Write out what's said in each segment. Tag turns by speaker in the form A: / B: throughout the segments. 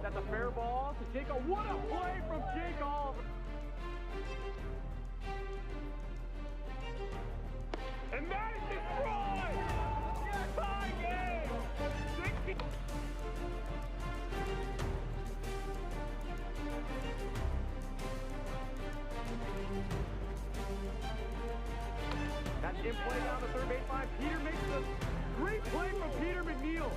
A: That's a fair ball to Jake. What a play from Jake Oliver. And that is destroyed! Tie game! 60. That's in play down the third baseline. Peter makes a great play from Peter McNeil.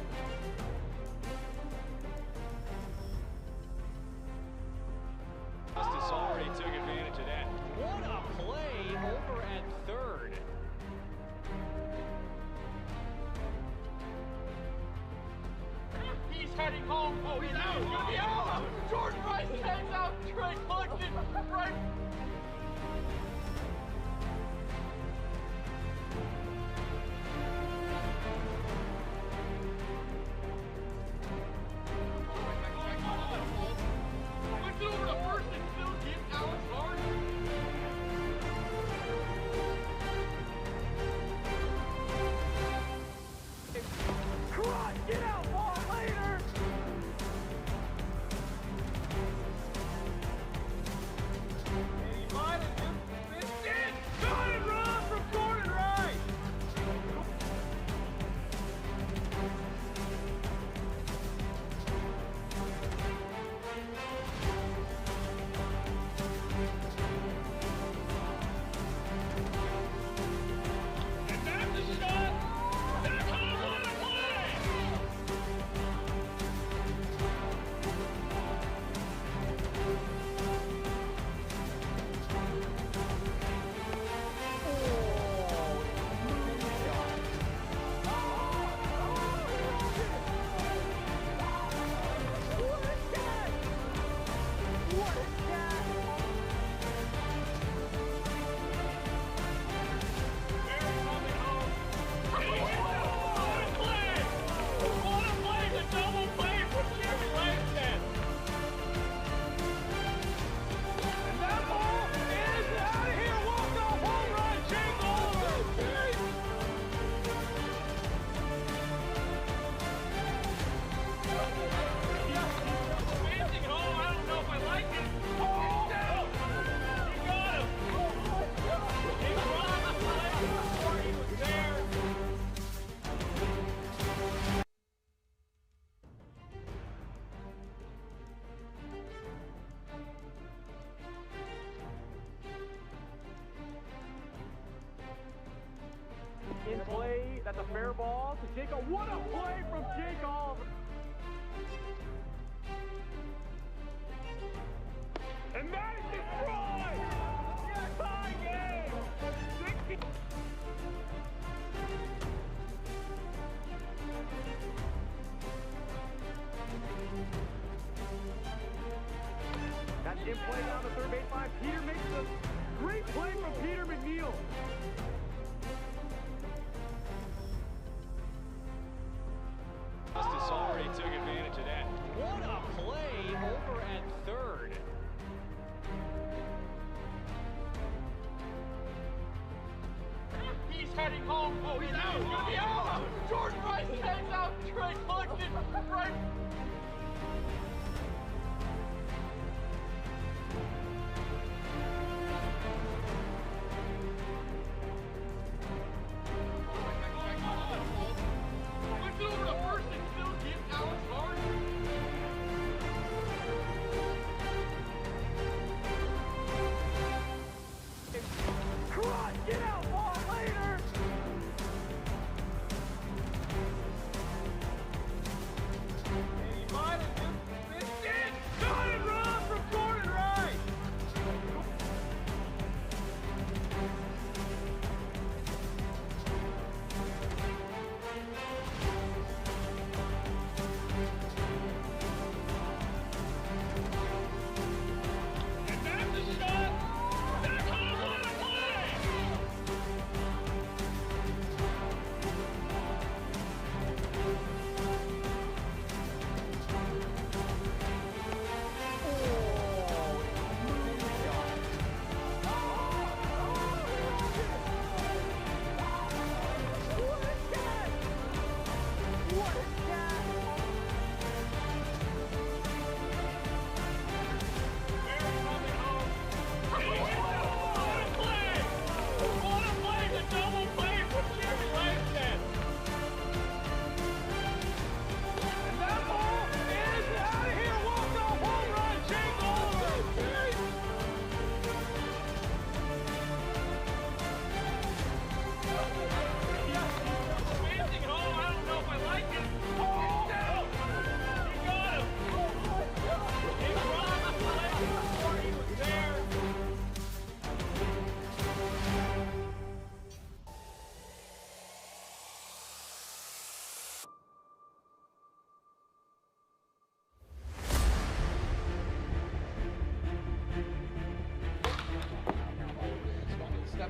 B: Justice already took advantage of that. What a play over at third.
C: He's heading home. Oh, he's out. He's gonna be out. Jordan Rice heads out. Trey Cluxton right. Puts it over to first and still get Alex Hart.
A: Come on, get out, ball later!
C: And he might have just missed it. Got it wrong from Jordan Rice. And that's a shot. That's a what a play.
A: In play, that's a fair ball to Jake. What a play from Jake Oliver. And that is destroyed! Tie game! 60. That's in play down the third baseline. Peter makes a great play from Peter McNeil.
B: Justice already took advantage of that. What a play over at third.
C: He's heading home. Oh, he's out. He's gonna be out. Jordan Rice heads out. Trey Cluxton right. Puts it over to first and still get Alex Hart.
A: Come on, get out, ball later!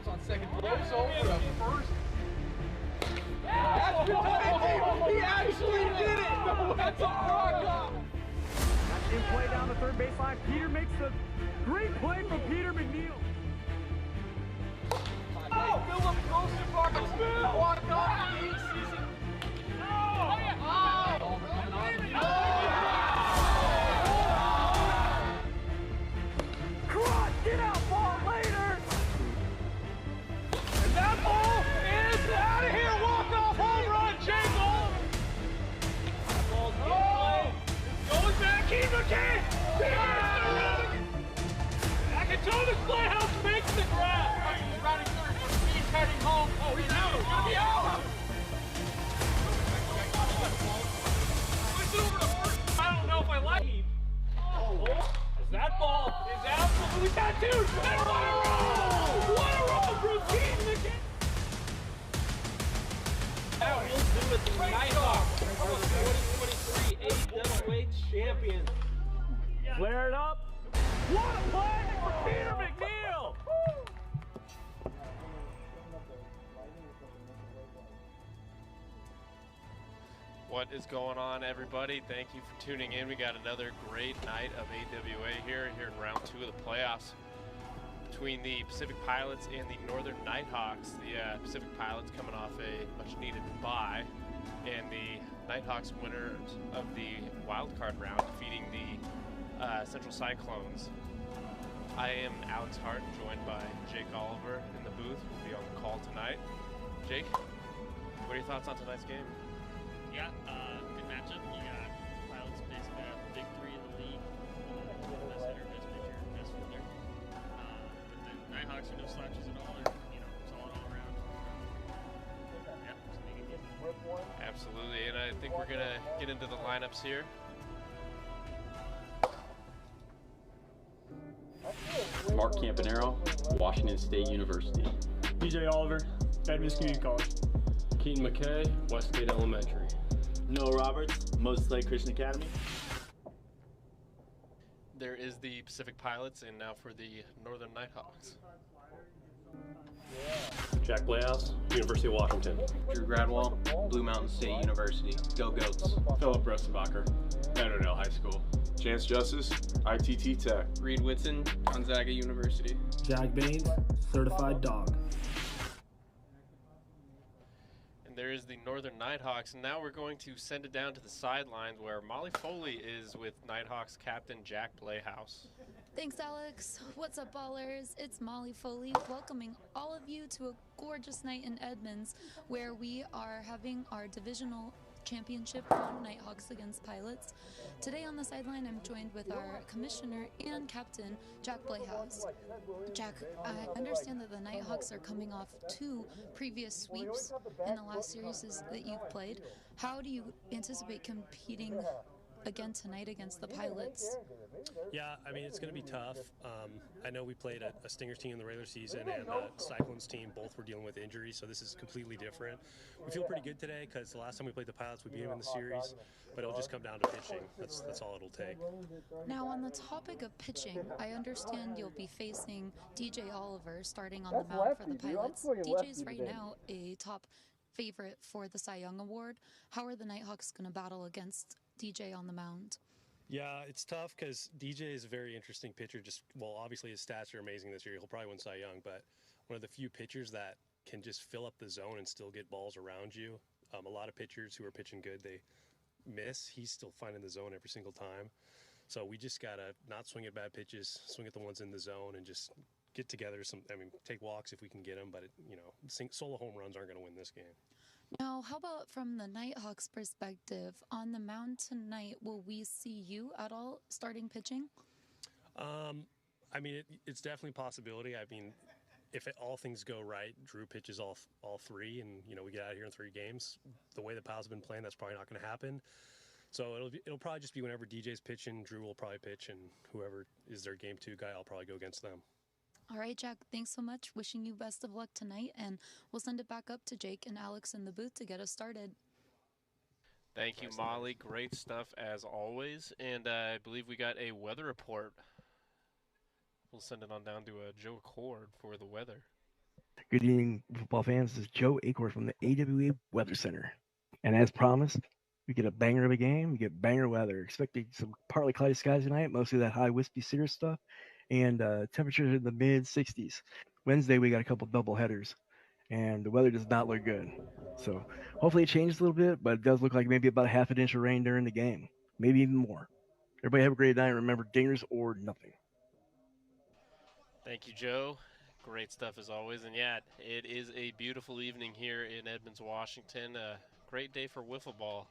C: on second. Blows over the first. That's he actually did it! That's a rock-up!
A: That's in play down the third baseline. Peter makes the great play from Peter McNeil.
C: Oh! Philip Rosenbach walked off the eighth season.
A: Cross, get out, ball later!
C: And that ball is out of here! Walk-off home run, Jake Oliver! That ball's in play. Goes back, Keith McKay! Akatona's playhouse makes the grab! He's running third. He's heading home. Oh, he's out! He's gonna be out! Push it over to first. I don't know if I like it. That ball is absolutely tattooed! And what a roll! What a roll from Keith McKay!
D: Now we'll do it the Nighthawks, 2023 AWA champions.
A: Flare it up. What a play for Peter McNeil!
E: What is going on, everybody? Thank you for tuning in. We got another great night of AWA here in round 2 of the playoffs between the Pacific Pilots and the Northern Nighthawks. The Pacific Pilots coming off a much-needed bye, and the Nighthawks winners of the wild card round, defeating the Central Cyclones. I am Alex Hart, joined by Jake Oliver in the booth. We'll be on the call tonight. Jake, what are your thoughts on tonight's game?
F: Yeah, good matchup. You got Pilots basically have the big three in the league. Best hitter, best pitcher, best fielder. But then Nighthawks are no slouches at all. They're, solid all around. Yeah, it's gonna be a good game.
E: Absolutely, and I think we're gonna get into the lineups here.
G: Mark Campanero, Washington State University.
H: DJ Oliver, Edmonds Community College.
G: Keaton McKay, West State Elementary.
I: Noah Roberts, Moses Lake Christian Academy.
E: There is the Pacific Pilots, and now for the Northern Nighthawks.
G: Jack Playhouse, University of Washington.
D: Drew Gradwell, Blue Mountain State University. Go Goats.
G: Philip Rosenbacher, Annandale High School.
J: Chance Justice, ITT Tech.
D: Reed Whitson, Gonzaga University.
H: Jack Baines, Certified Dog.
E: There is the Northern Nighthawks, and now we're going to send it down to the sidelines where Molly Foley is with Nighthawks captain Jack Playhouse.
K: Thanks, Alex. What's up, ballers? It's Molly Foley welcoming all of you to a gorgeous night in Edmonds where we are having our divisional championship round, Nighthawks against Pilots. Today on the sideline, I'm joined with our commissioner and captain, Jack Playhouse. Jack, I understand that the Nighthawks are coming off 2 previous sweeps in the last series that you've played. How do you anticipate competing again tonight against the Pilots?
H: Yeah, I mean, it's going to be tough. I know we played a Stingers team in the regular season and a Cyclones team. Both were dealing with injuries, so this is completely different. We feel pretty good today because the last time we played the Pilots, we beat them in the series, but it'll just come down to pitching. That's all it'll take.
K: Now, on the topic of pitching, I understand you'll be facing DJ Oliver starting on the mound for the Pilots. DJ's right now a top favorite for the Cy Young Award. How are the Nighthawks going to battle against DJ on the mound?
H: Yeah, it's tough because DJ is a very interesting pitcher. Obviously his stats are amazing this year. He'll probably win Cy Young, but one of the few pitchers that can just fill up the zone and still get balls around you. A lot of pitchers who are pitching good, they miss. He's still finding the zone every single time. So we just got to not swing at bad pitches, swing at the ones in the zone, and just get together take walks if we can get them, but solo home runs aren't going to win this game.
K: Now, how about from the Nighthawks perspective? On the mound tonight, will we see you at all starting pitching?
H: It's definitely a possibility. If all things go right, Drew pitches all 3, and we get out of here in 3 games. The way the Pals have been playing, that's probably not going to happen. So it'll probably just be whenever DJ's pitching, Drew will probably pitch, and whoever is their game 2 guy, I'll probably go against them.
K: All right, Jack, thanks so much. Wishing you best of luck tonight, and we'll send it back up to Jake and Alex in the booth to get us started.
E: Thank you, Molly. Great stuff as always. And I believe we got a weather report. We'll send it on down to Joe Accord for the weather.
L: Good evening, football fans. This is Joe Acor from the AWA Weather Center. And as promised, we get a banger of a game. We get banger weather. Expecting some partly cloudy skies tonight, mostly that high wispy cirrus stuff, and temperatures in the mid 60s. Wednesday, we got a couple double headers, and the weather does not look good. So hopefully it changes a little bit, but it does look like maybe about a half an inch of rain during the game, maybe even more. Everybody have a great night. Remember, dingers or nothing.
E: Thank you, Joe. Great stuff as always. And yeah, it is a beautiful evening here in Edmonds, Washington. A great day for wiffle ball.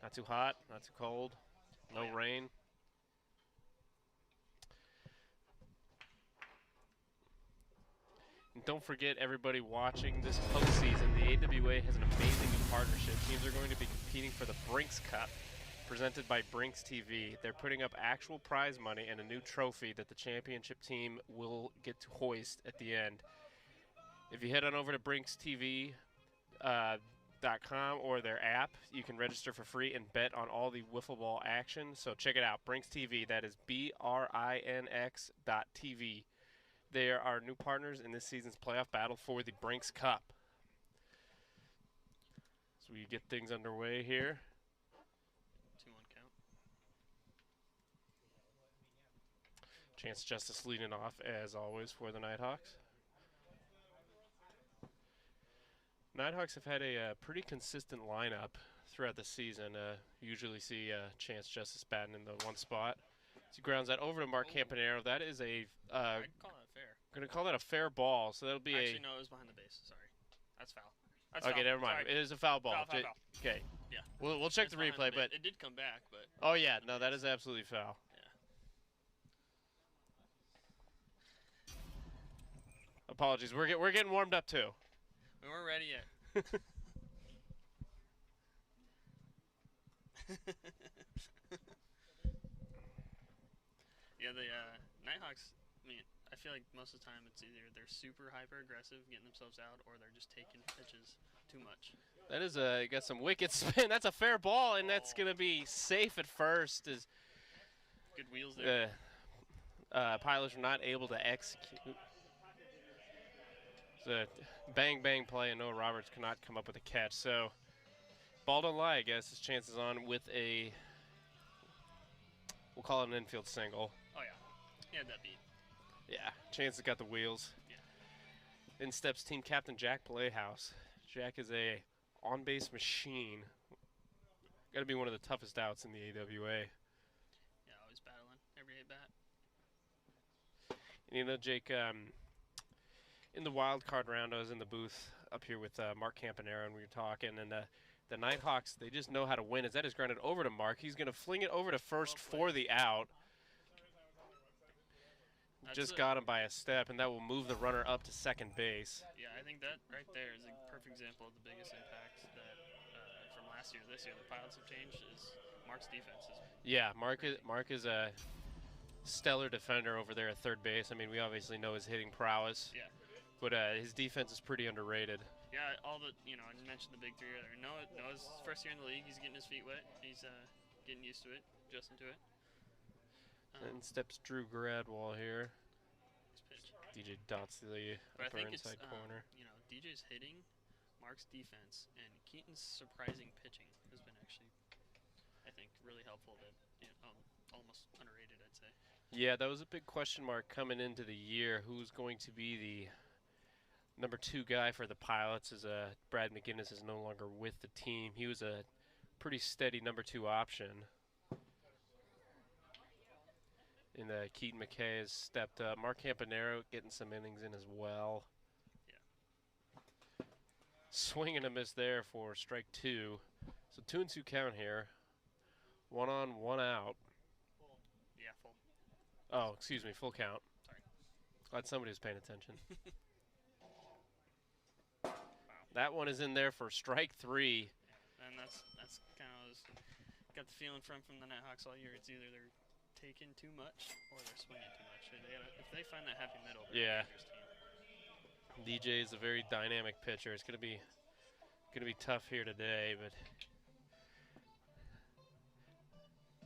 E: Not too hot, not too cold, no rain. And don't forget, everybody watching this postseason, the AWA has an amazing new partnership. Teams are going to be competing for the Brinks Cup, presented by Brinks TV. They're putting up actual prize money and a new trophy that the championship team will get to hoist at the end. If you head on over to BrinksTV.com or their app, you can register for free and bet on all the wiffle ball action. So check it out, Brinks TV. That is BRINX.TV. They are our new partners in this season's playoff battle for the Brinks Cup. So we get things underway here.
F: 2-1 count.
E: Chance Justice leading off, as always, for the Nighthawks. Nighthawks have had a pretty consistent lineup throughout the season. Usually see Chance Justice batting in the one spot. So he grounds that over to Mark Campanero. That is a...
F: I'd call that fair.
E: Going to call that a fair ball, so that'll be
F: Actually, no, it was behind the base. Sorry. That's foul. That's
E: okay,
F: foul.
E: never mind.
F: Sorry.
E: It is a foul ball.
F: Foul.
E: Okay.
F: Yeah.
E: We'll check the replay, but...
F: It did come back, but...
E: Oh, yeah. No, that is absolutely foul.
F: Yeah.
E: Apologies. We're getting warmed up, too.
F: We weren't ready yet. Yeah, the Nighthawks, I mean, I feel like most of the time it's either they're super hyper-aggressive, getting themselves out, or they're just taking pitches too much.
E: That is got some wicked spin. That's a fair ball, and that's going to be safe at first. As
F: good wheels there.
E: Pilots were not able to execute. It's a bang play, and Noah Roberts could not come up with a catch. So, ball don't lie, I guess. His chances on with a, we'll call it an infield single.
F: Oh, yeah. He had that beat.
E: Yeah, Chance got the wheels.
F: Yeah.
E: In steps team captain Jack Playhouse. Jack is a on-base machine. Got to be one of the toughest outs in the AWA.
F: Yeah, always battling every at-bat.
E: And you know, Jake, in the wild card round, I was in the booth up here with Mark Campanero, and we were talking, and the Nighthawks, they just know how to win. As that is grounded over to Mark, he's going to fling it over to first for the out. Just got him by a step, and that will move the runner up to second base.
F: Yeah, I think that right there is a perfect example of the biggest impact that from last year to this year the Pilots have changed is Mark's defenses.
E: Yeah, Mark is a stellar defender over there at third base. I mean, we obviously know his hitting prowess.
F: Yeah.
E: But his defense is pretty underrated.
F: Yeah, I mentioned the big three earlier. Noah's first year in the league. He's getting his feet wet. He's getting used to it, adjusting to it.
E: And steps Drew Gradwall here.
F: Pitch.
E: DJ dots the upper inside corner.
F: DJ's hitting, Mark's defense, and Keaton's surprising pitching has been actually, I think, really helpful. That almost underrated, I'd say.
E: Yeah, that was a big question mark coming into the year. Who's going to be the number 2 guy for the Pilots? As Brad McGinnis is no longer with the team. He was a pretty steady number 2 option. And Keaton McKay has stepped up. Mark Campanero getting some innings in as well.
F: Yeah.
E: Swing and a miss there for strike 2. So 2-2 count here. 1 on, 1 out.
F: Yeah, full.
E: Oh, excuse me, full count.
F: Sorry.
E: Glad somebody was paying attention.
F: Wow.
E: That one is in there for strike 3.
F: And that's kind of got the feeling from the Nighthawks all year. It's either they're taking too much or they're swinging too much. If they find that happy middle,
E: yeah. DJ is a very dynamic pitcher. It's gonna be tough here today, but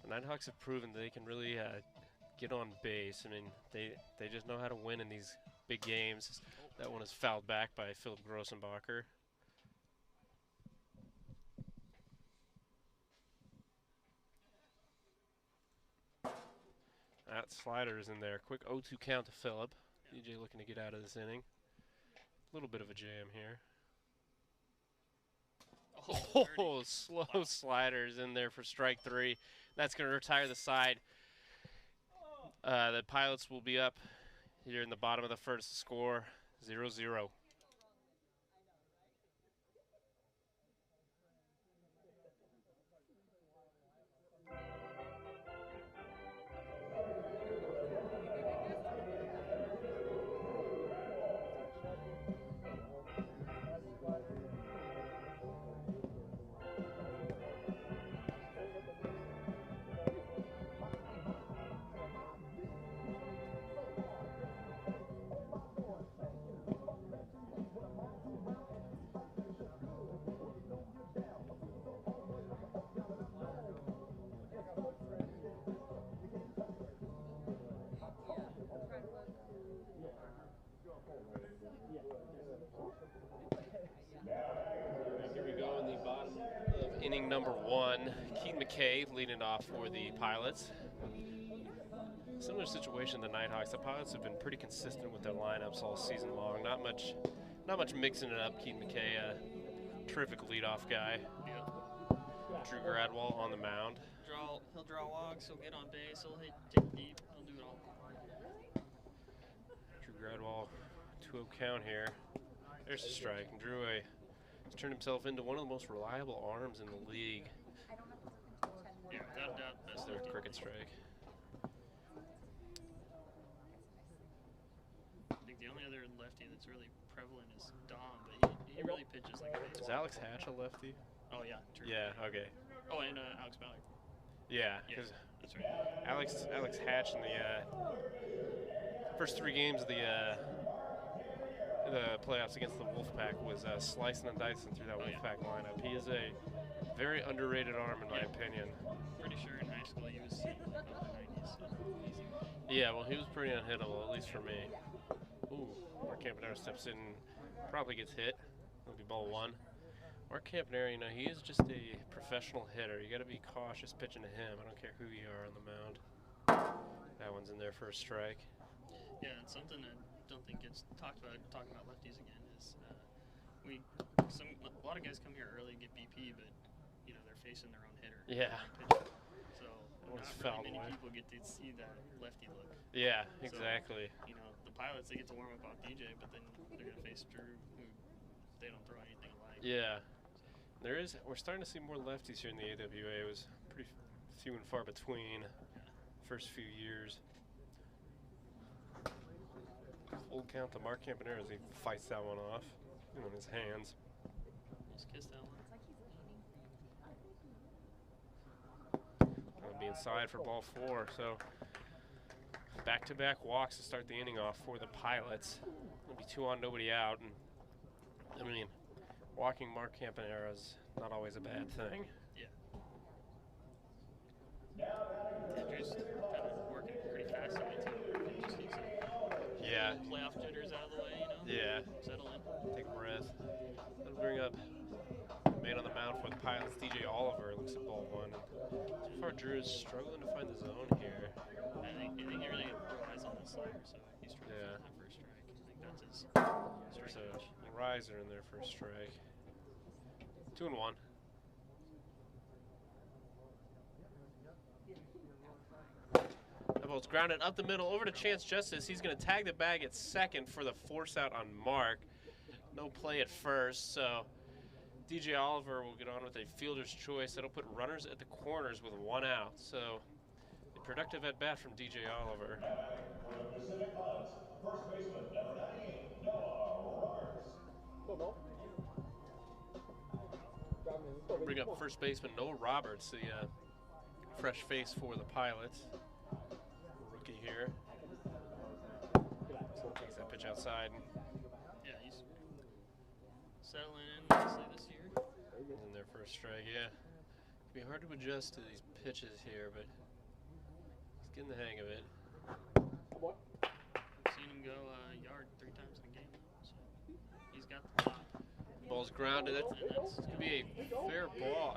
E: the Nighthawks have proven they can really get on base. I mean, they just know how to win in these big games. That one is fouled back by Philip Grossenbacher. That slider is in there. Quick 0-2 count to Philip. DJ looking to get out of this inning. A little bit of a jam here. Oh, slow sliders in there for strike 3. That's going to retire the side. The Pilots will be up here in the bottom of the first. Score 0-0. Here we go in the bottom of inning number 1. Keaton McKay leading off for the Pilots. Similar situation to the Nighthawks. The Pilots have been pretty consistent with their lineups all season long. Not much mixing it up. Keaton McKay, a terrific leadoff guy.
F: Yep.
E: Drew Gradwell on the mound.
F: He'll draw walks. He'll get on base. He'll take deep. He'll do it all.
E: Drew Gradwell, 2-0 count here. There's a strike. And Drew has turned himself into one of the most reliable arms in the league.
F: Yeah, without a doubt.
E: That's their cricket strike.
F: I think the only other lefty that's really prevalent is Dom, but he really pitches like a baseball.
E: Is Alex Hatch a lefty?
F: Oh, yeah. True.
E: Yeah, okay.
F: Oh, and Alex Ballard.
E: Yeah, because
F: that's right.
E: Alex Hatch in the first 3 games of the playoffs against the Wolfpack was slicing and dicing through that Wolfpack lineup. He is a very underrated arm, in my opinion.
F: Pretty sure in high school he was in the 90s. So easy.
E: Yeah, well, he was pretty unhittable, at least for me. Ooh, Mark Campanaro steps in, probably gets hit. It'll be ball 1. Mark Campanaro, you know, he is just a professional hitter. You got to be cautious pitching to him. I don't care who you are on the mound. That one's in there for a strike.
F: Yeah, and something I don't think gets talking about lefties again is a lot of guys come here early and get BP, but you know they're facing their own hitter.
E: Yeah.
F: So
E: Almost
F: not really many people get to see that lefty look.
E: Yeah, exactly.
F: So, you know, the Pilots, they get to warm up on DJ, but then they're gonna face Drew, who they don't throw anything alike.
E: Yeah. We're starting to see more lefties here in the AWA. It was pretty few and far between first few years. Full count to Mark Campanaro as he fights that one off on his hands.
F: Just kiss that one.
E: Gonna be inside for ball 4, so back-to-back walks to start the inning off for the Pilots. It'll be 2 on, nobody out, and I mean, walking Mark Campanaro is not always a bad thing.
F: Yeah. Andrew's kind of working pretty fast on it too. Just needs some playoff jitters out of the way, you know?
E: Yeah.
F: Settle in.
E: Take a breath. That'll bring up man on the mound for the Pilots, DJ Oliver. Looks at ball 1. So far, Drew is struggling to find the zone here.
F: I think he really relies on the slider, so he's trying to find that first strike. I think that's his
E: There's
F: strike.
E: a riser in there for a strike. 2 and 1. That ball's grounded up the middle over to Chance Justice. He's going to tag the bag at second for the force out on Mark. No play at first, so DJ Oliver will get on with a fielder's choice. That'll put runners at the corners with 1 out. So a productive at bat from DJ Oliver.
M: First baseman, number 98, Noah Roberts.
E: Bring up first baseman Noah Roberts, the fresh face for the Pilots. Rookie here. So takes that pitch outside.
F: Yeah, he's settling in nicely this year.
E: In their first strike, yeah. It'd be hard to adjust to these pitches here, but he's getting the hang of it.
F: I've seen him go yard 3 times in a game. So. got the pop.
E: Ball's grounded. That's going to be a fair ball.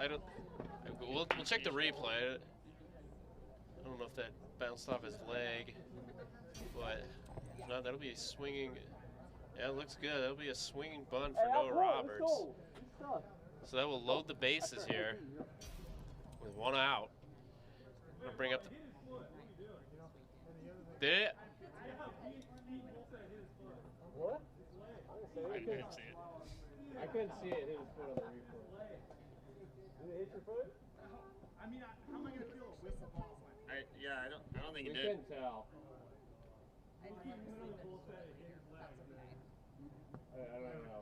E: We'll check the replay. I don't know if that bounced off his leg, but no, that'll be a swinging. Yeah, it looks good. That'll be a swinging bunt for Noah Roberts. So that will load the bases here with one out. I'm gonna bring up the. Did it?
C: What?
F: I couldn't see it.
C: I couldn't see it. Hit his foot on the replay. Did it hit your foot?
M: I mean, how am I gonna feel a whistle ball?
F: I don't think it
C: We
F: did.
C: couldn't tell. I don't know.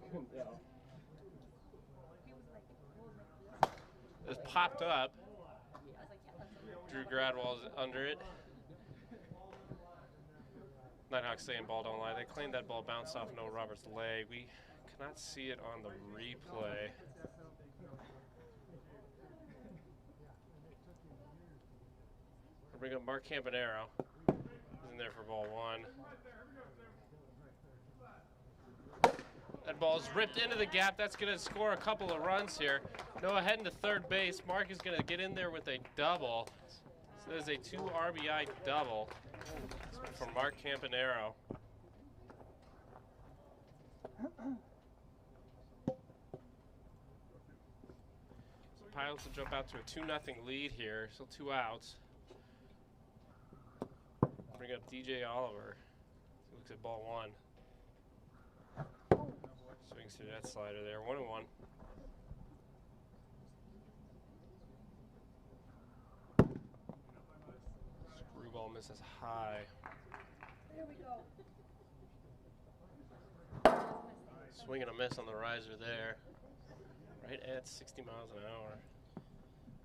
C: We couldn't tell.
E: It's popped up. Drew Gradwell's under it. Nighthawks saying ball don't lie. They claimed that ball bounced off Noah Roberts' leg. We cannot see it on the replay. We'll bring up Mark Campanero. He's in there for ball one. That ball's ripped into the gap. That's going to score a couple of runs here. Noah heading to third base. Mark is going to get in there with a double. So there's a 2 RBI double from Mark Campanero. So Pilots will jump out to a 2-0 lead here. Still 2 outs. Bring up DJ Oliver. He looks at ball one. Swings through that slider there. 1-1. Screwball misses high.
N: There we go.
E: Swing and a miss on the riser there. Right at 60 miles an hour.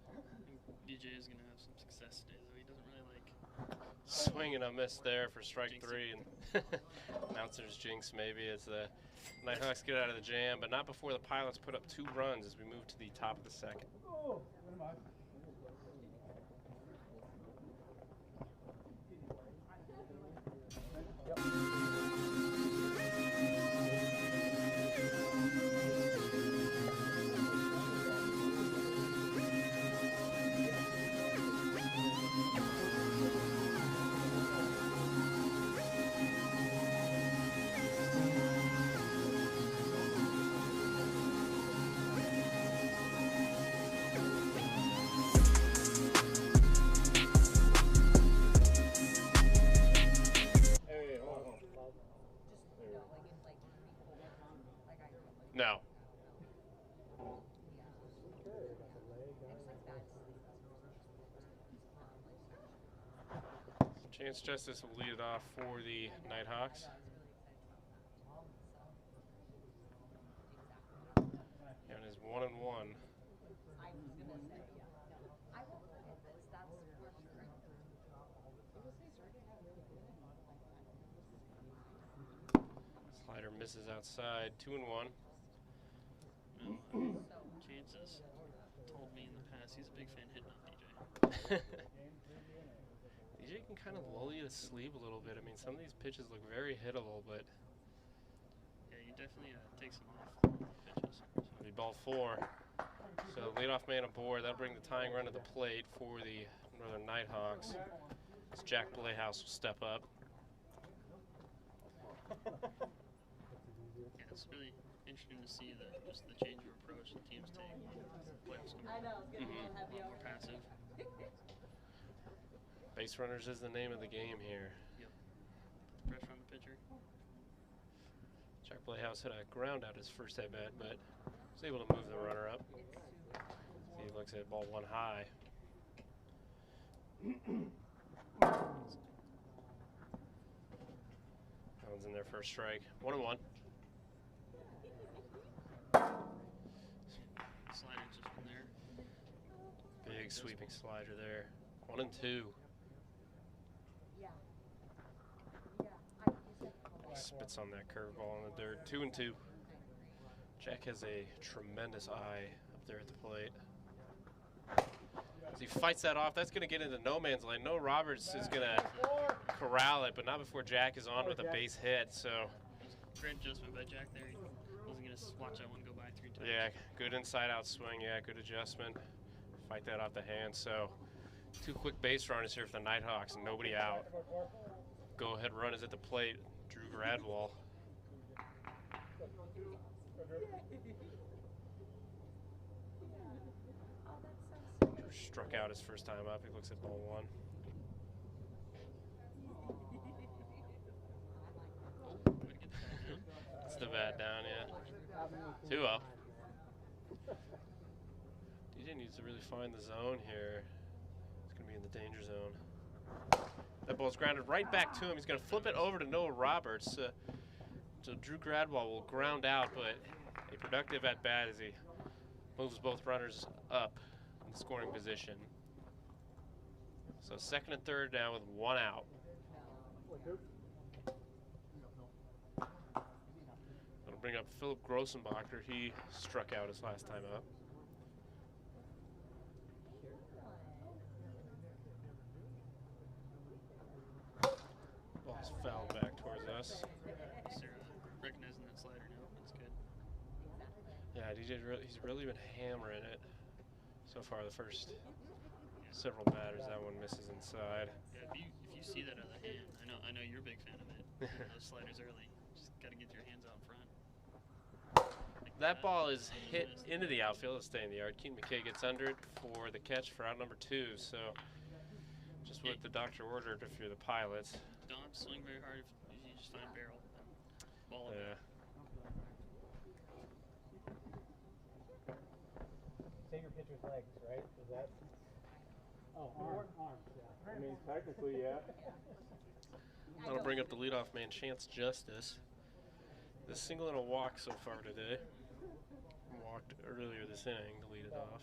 F: I think DJ is going to have some success today, though. He doesn't really like.
E: Swing and a miss there for strike 3. And announcer's jinx maybe as the Nighthawks get out of the jam, but not before the Pilots put up 2 runs as we move to the top of the second.
C: Oh, what am I?
E: No. Chance Justice will lead it off for the Nighthawks. And it is 1-1. Slider misses outside. 2-1.
F: Chances told me in the past he's a big fan hitting on DJ.
E: DJ can kind of lull you to sleep a little bit. I mean, some of these pitches look very hittable, but
F: yeah, you definitely take some off pitches.
E: It'll be ball 4. So leadoff man aboard. That'll bring the tying run to the plate for the Northern Nighthawks. As Jack Playhouse will step up.
F: Yeah, it's really interesting to see just the change of approach the teams take. Playoffs come
N: I know, it's getting a little heavy
F: more passive.
E: Base runners is the name of the game here.
F: Yep. Pressure on the pitcher.
E: Jack Playhouse hit a ground out his first at bat, but was able to move the runner up. He looks at ball 1 high. That one's in there for a strike. 1-1.
F: Slider just from there.
E: Big sweeping slider there. 1-2. Spits on that curveball in the dirt. 2-2. Jack has a tremendous eye up there at the plate. As he fights that off, that's going to get into no man's land. No Roberts is going to corral it, but not before Jack is on with a base hit. So
F: Great adjustment by Jack there. He wasn't going to watch that one go by 3 times.
E: Yeah, good inside-out swing. Yeah, good adjustment. Fight that off the hand. So 2 quick base runners here for the Nighthawks and nobody out. Go-ahead run is at the plate. Drew Gradwall. Drew struck out his first time up. He looks at ball 1. It's the bat down, yeah. 2-0. DJ needs to really find the zone here. It's going to be in the danger zone. That ball's grounded right back to him. He's going to flip it over to Noah Roberts. So Drew Gradwall will ground out, but a productive at bat as he moves both runners up in the scoring position. So second and third now with 1 out. That'll bring up Philip Grossenbacher. He struck out his last time up. Ball's fouled back towards us.
F: Recognizing that slider now. That's good.
E: Yeah, he's really been hammering it so far. The first several batters, that one misses inside.
F: Yeah, if you see that other hand, I know you're a big fan of it. Those sliders early, just got to get your hands out front. Like
E: That ball is hit into the outfield. It'll stay in the yard. Keaton McKay gets under it for the catch for out number 2. So just what the doctor ordered if you're the Pilots.
F: Don't swing very hard if you just find barrel. Ball of
E: Yeah.
O: Save your pitcher's legs, right? Is that? Oh, arms, yeah.
J: I mean, technically, yeah.
E: That'll bring up the leadoff man, Chance Justice. This single and a walk so far today. Walked earlier this inning to lead it off.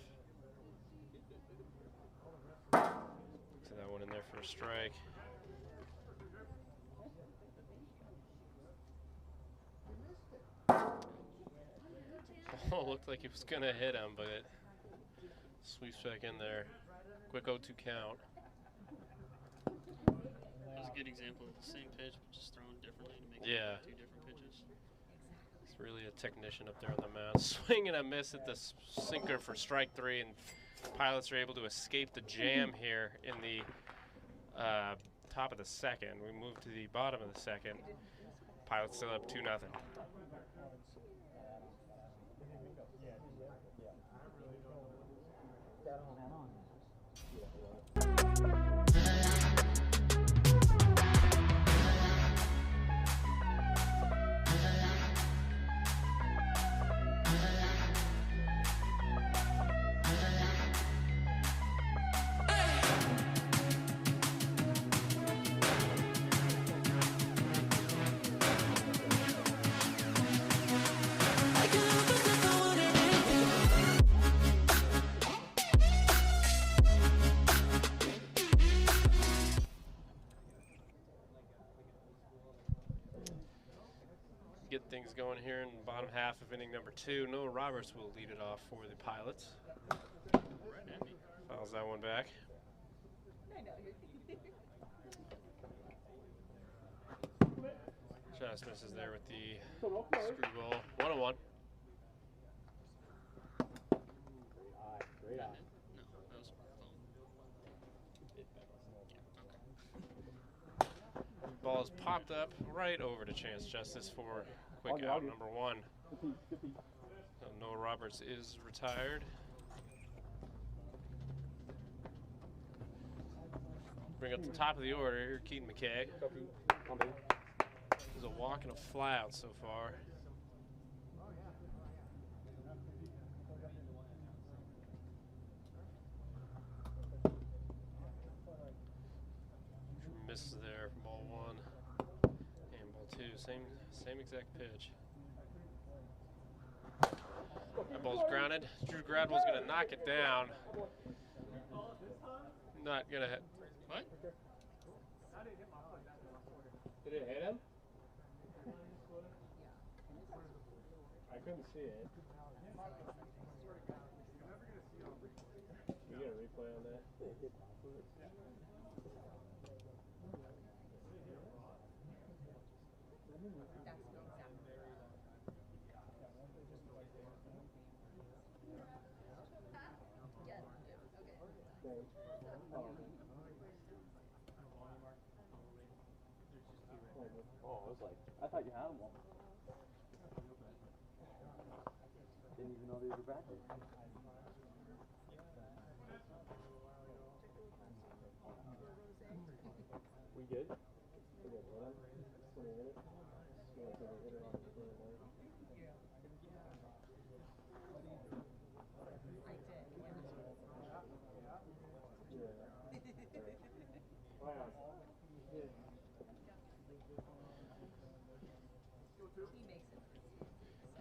E: See that one in there for a strike. Oh, looked like he was going to hit him, but it sweeps back in there. Quick 0-2 count.
F: That was a good example of the same pitch, but just thrown differently to make it 2 different pitches.
E: It's really a technician up there on the mound. Swing and a miss at the sinker for strike 3, and Pilots are able to escape the jam here in the top of the second. We move to the bottom of the second. Pilots still up 2-0. Get things going here in the bottom half of inning number 2. Noah Roberts will lead it off for the Pilots. Fouls that one back. Just misses there with the screwball. 1-1.
O: Great eye.
F: No, that was
E: Ball is popped up right over to Chance Justice for quick out number 1. So Noah Roberts is retired. Bring up the top of the order here, Keaton McKay. There's a walk and a fly out so far. Misses there from ball 1 and ball 2. Same exact pitch. That ball's grounded. Drew Gradwell's going to knock it down. Not going to hit.
F: What?
J: Did it hit him? I couldn't see it. We get a replay on that. Oh, I was like, I thought you had them all. Didn't even know these were back there. We good? We good, man. 20 minutes. You want to take a hitter off the corner there?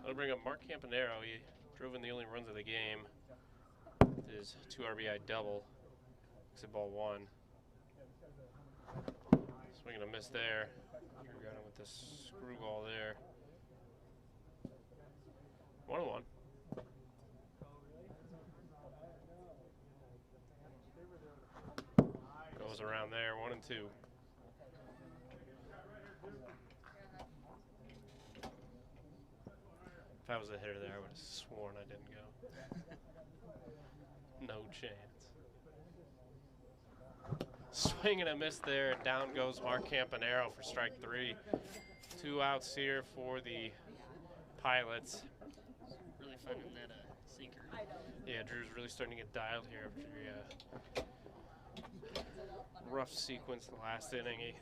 E: I'll bring up Mark Campanero. He drove in the only runs of the game. His 2 RBI double. Exit ball 1. Swing and a miss there. Drew got him with the screwball there. 1-1. Goes around there, 1-2. If I was a hitter there, I would have sworn I didn't go. No chance. Swing and a miss there. Down goes Mark Campanero for strike 3. 2 outs here for the Pilots.
F: Really finding that sinker.
E: Yeah, Drew's really starting to get dialed here after a rough sequence the last inning. He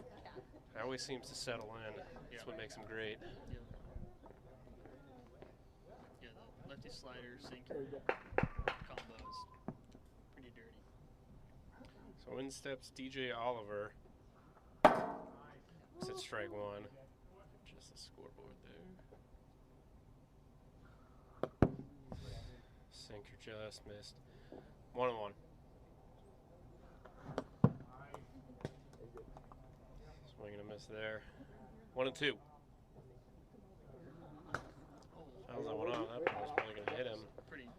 E: always seems to settle in. That's what makes him great.
F: Yeah, the lefty slider, sinker combo is pretty dirty.
E: So in steps DJ Oliver. It's strike 1. Just the scoreboard there. Sinker just missed. 1-1. Swing and a miss there. 1-2. How's that one off? That ball's probably going to hit him.
F: Pretty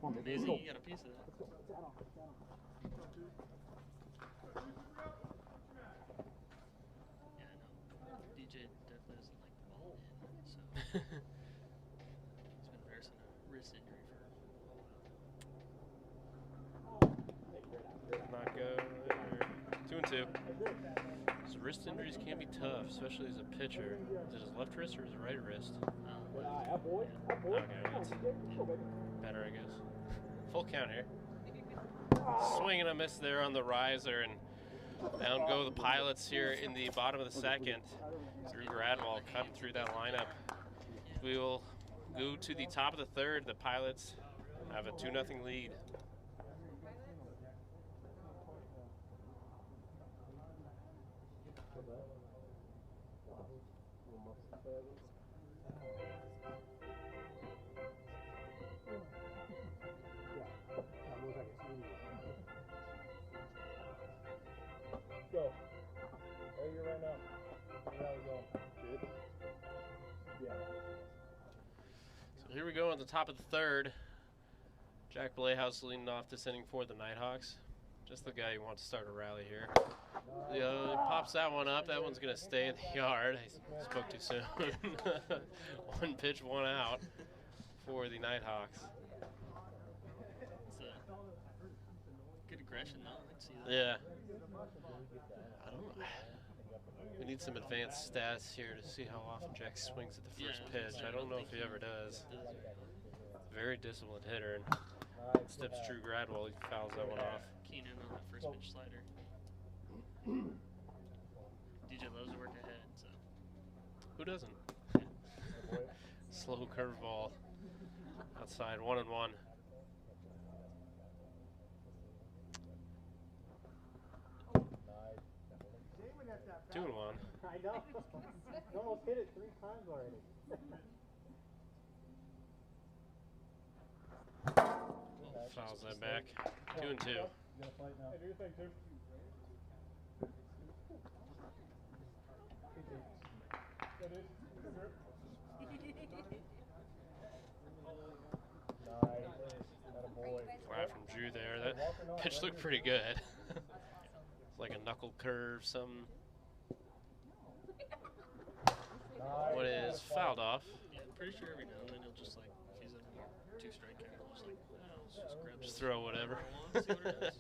F: amazing. You got a piece of that. Yeah, I know. DJ definitely doesn't like the ball in, so he's been nursing a wrist injury for a while.
E: Not go there. 2-2. His wrist injuries can be tough, especially as a pitcher. Is it his left wrist or his right wrist? Okay, that's better, I guess. Full count here. Swing and a miss there on the riser, and down go the Pilots here in the bottom of the second. Drew Gradwell cutting through that lineup. We will go to the top of the third. The Pilots have a 2-0 lead.
J: Go. There you right now. There we go. Good. Yeah.
E: So here we go on the top of the third. Jack Blayhouse leading off this inning for the Nighthawks. Just the guy who wants to start a rally here. He pops that one up. That one's going to stay in the yard. I spoke too soon. 1 pitch, 1 out for the Nighthawks.
F: It's a good aggression, though. I can see that.
E: Yeah. I don't know. We need some advanced stats here to see how often Jack swings at the first pitch. I don't know if he ever does. Very disciplined hitter. And steps Drew Gradwell. He fouls that one off.
F: Keen in on that first pitch slider. DJ loves to work ahead, so.
E: Who doesn't? Slow curveball outside, 1-1. 2-1.
O: I know. You almost hit it 3 times already.
E: Fouls that back. 2-2. Flat from Drew there. That pitch looked pretty good. It's like a knuckle curve, something. What is fouled off?
F: Yeah, I'm pretty sure every now and then he'll just like, if he's in 2 strike count, he'll just like, oh,
E: Just throw whatever.
F: See what it is.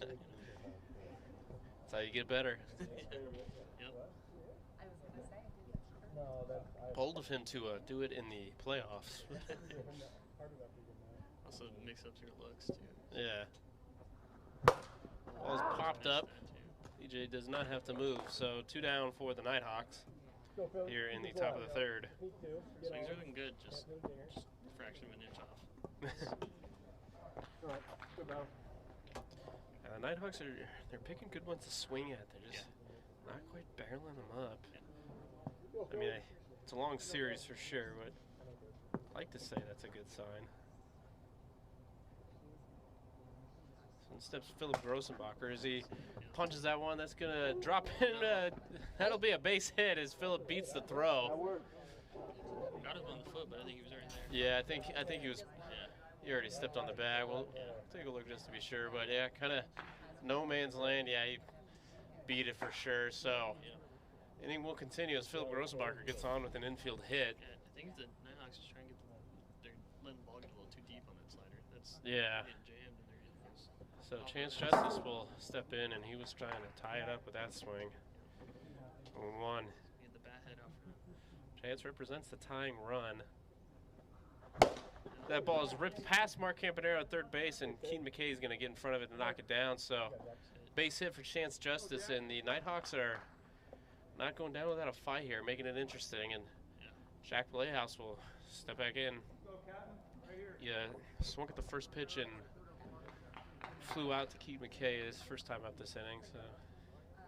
E: That's how you get better. Bold of him to do it in the playoffs.
F: Also mix up your looks too.
E: Yeah. Ball's popped up. DJ does not have to move, so 2 down for the Nighthawks here in the top of the third.
F: Swings are looking good, just a fraction of an inch off.
E: The Nighthawks they're picking good ones to swing at. They're just not quite barreling them up. I mean, it's a long series for sure, but I'd like to say that's a good sign. So in steps Philip Grossenbacher as he punches that one. That's going to drop in. That'll be a base hit as Philip beats the throw.
F: Got him on the foot, but I think he was already there.
E: Yeah, I think he was. He already stepped on the bag. We'll take a look just to be sure. But yeah, kind of no man's land. Yeah, he beat it for sure. So inning will continue as Philip Grossenbacher gets on with an infield hit.
F: Yeah, I think the Nighthawks just trying to get they're letting the ball get a little too deep on that slider. That's getting jammed and they're getting those.
E: So Chance Justice will step in, and he was trying to tie it up with that swing. 1-1.
F: Get the bat head off.
E: Chance represents the tying run. That ball is ripped past Mark Campanero at third base, and Keaton McKay is going to get in front of it and knock it down. So base hit for Chance Justice, and the Nighthawks are not going down without a fight here, making it interesting. And Jack Playhouse will step back in. Yeah, swung at the first pitch and flew out to Keaton McKay his first time up this inning. So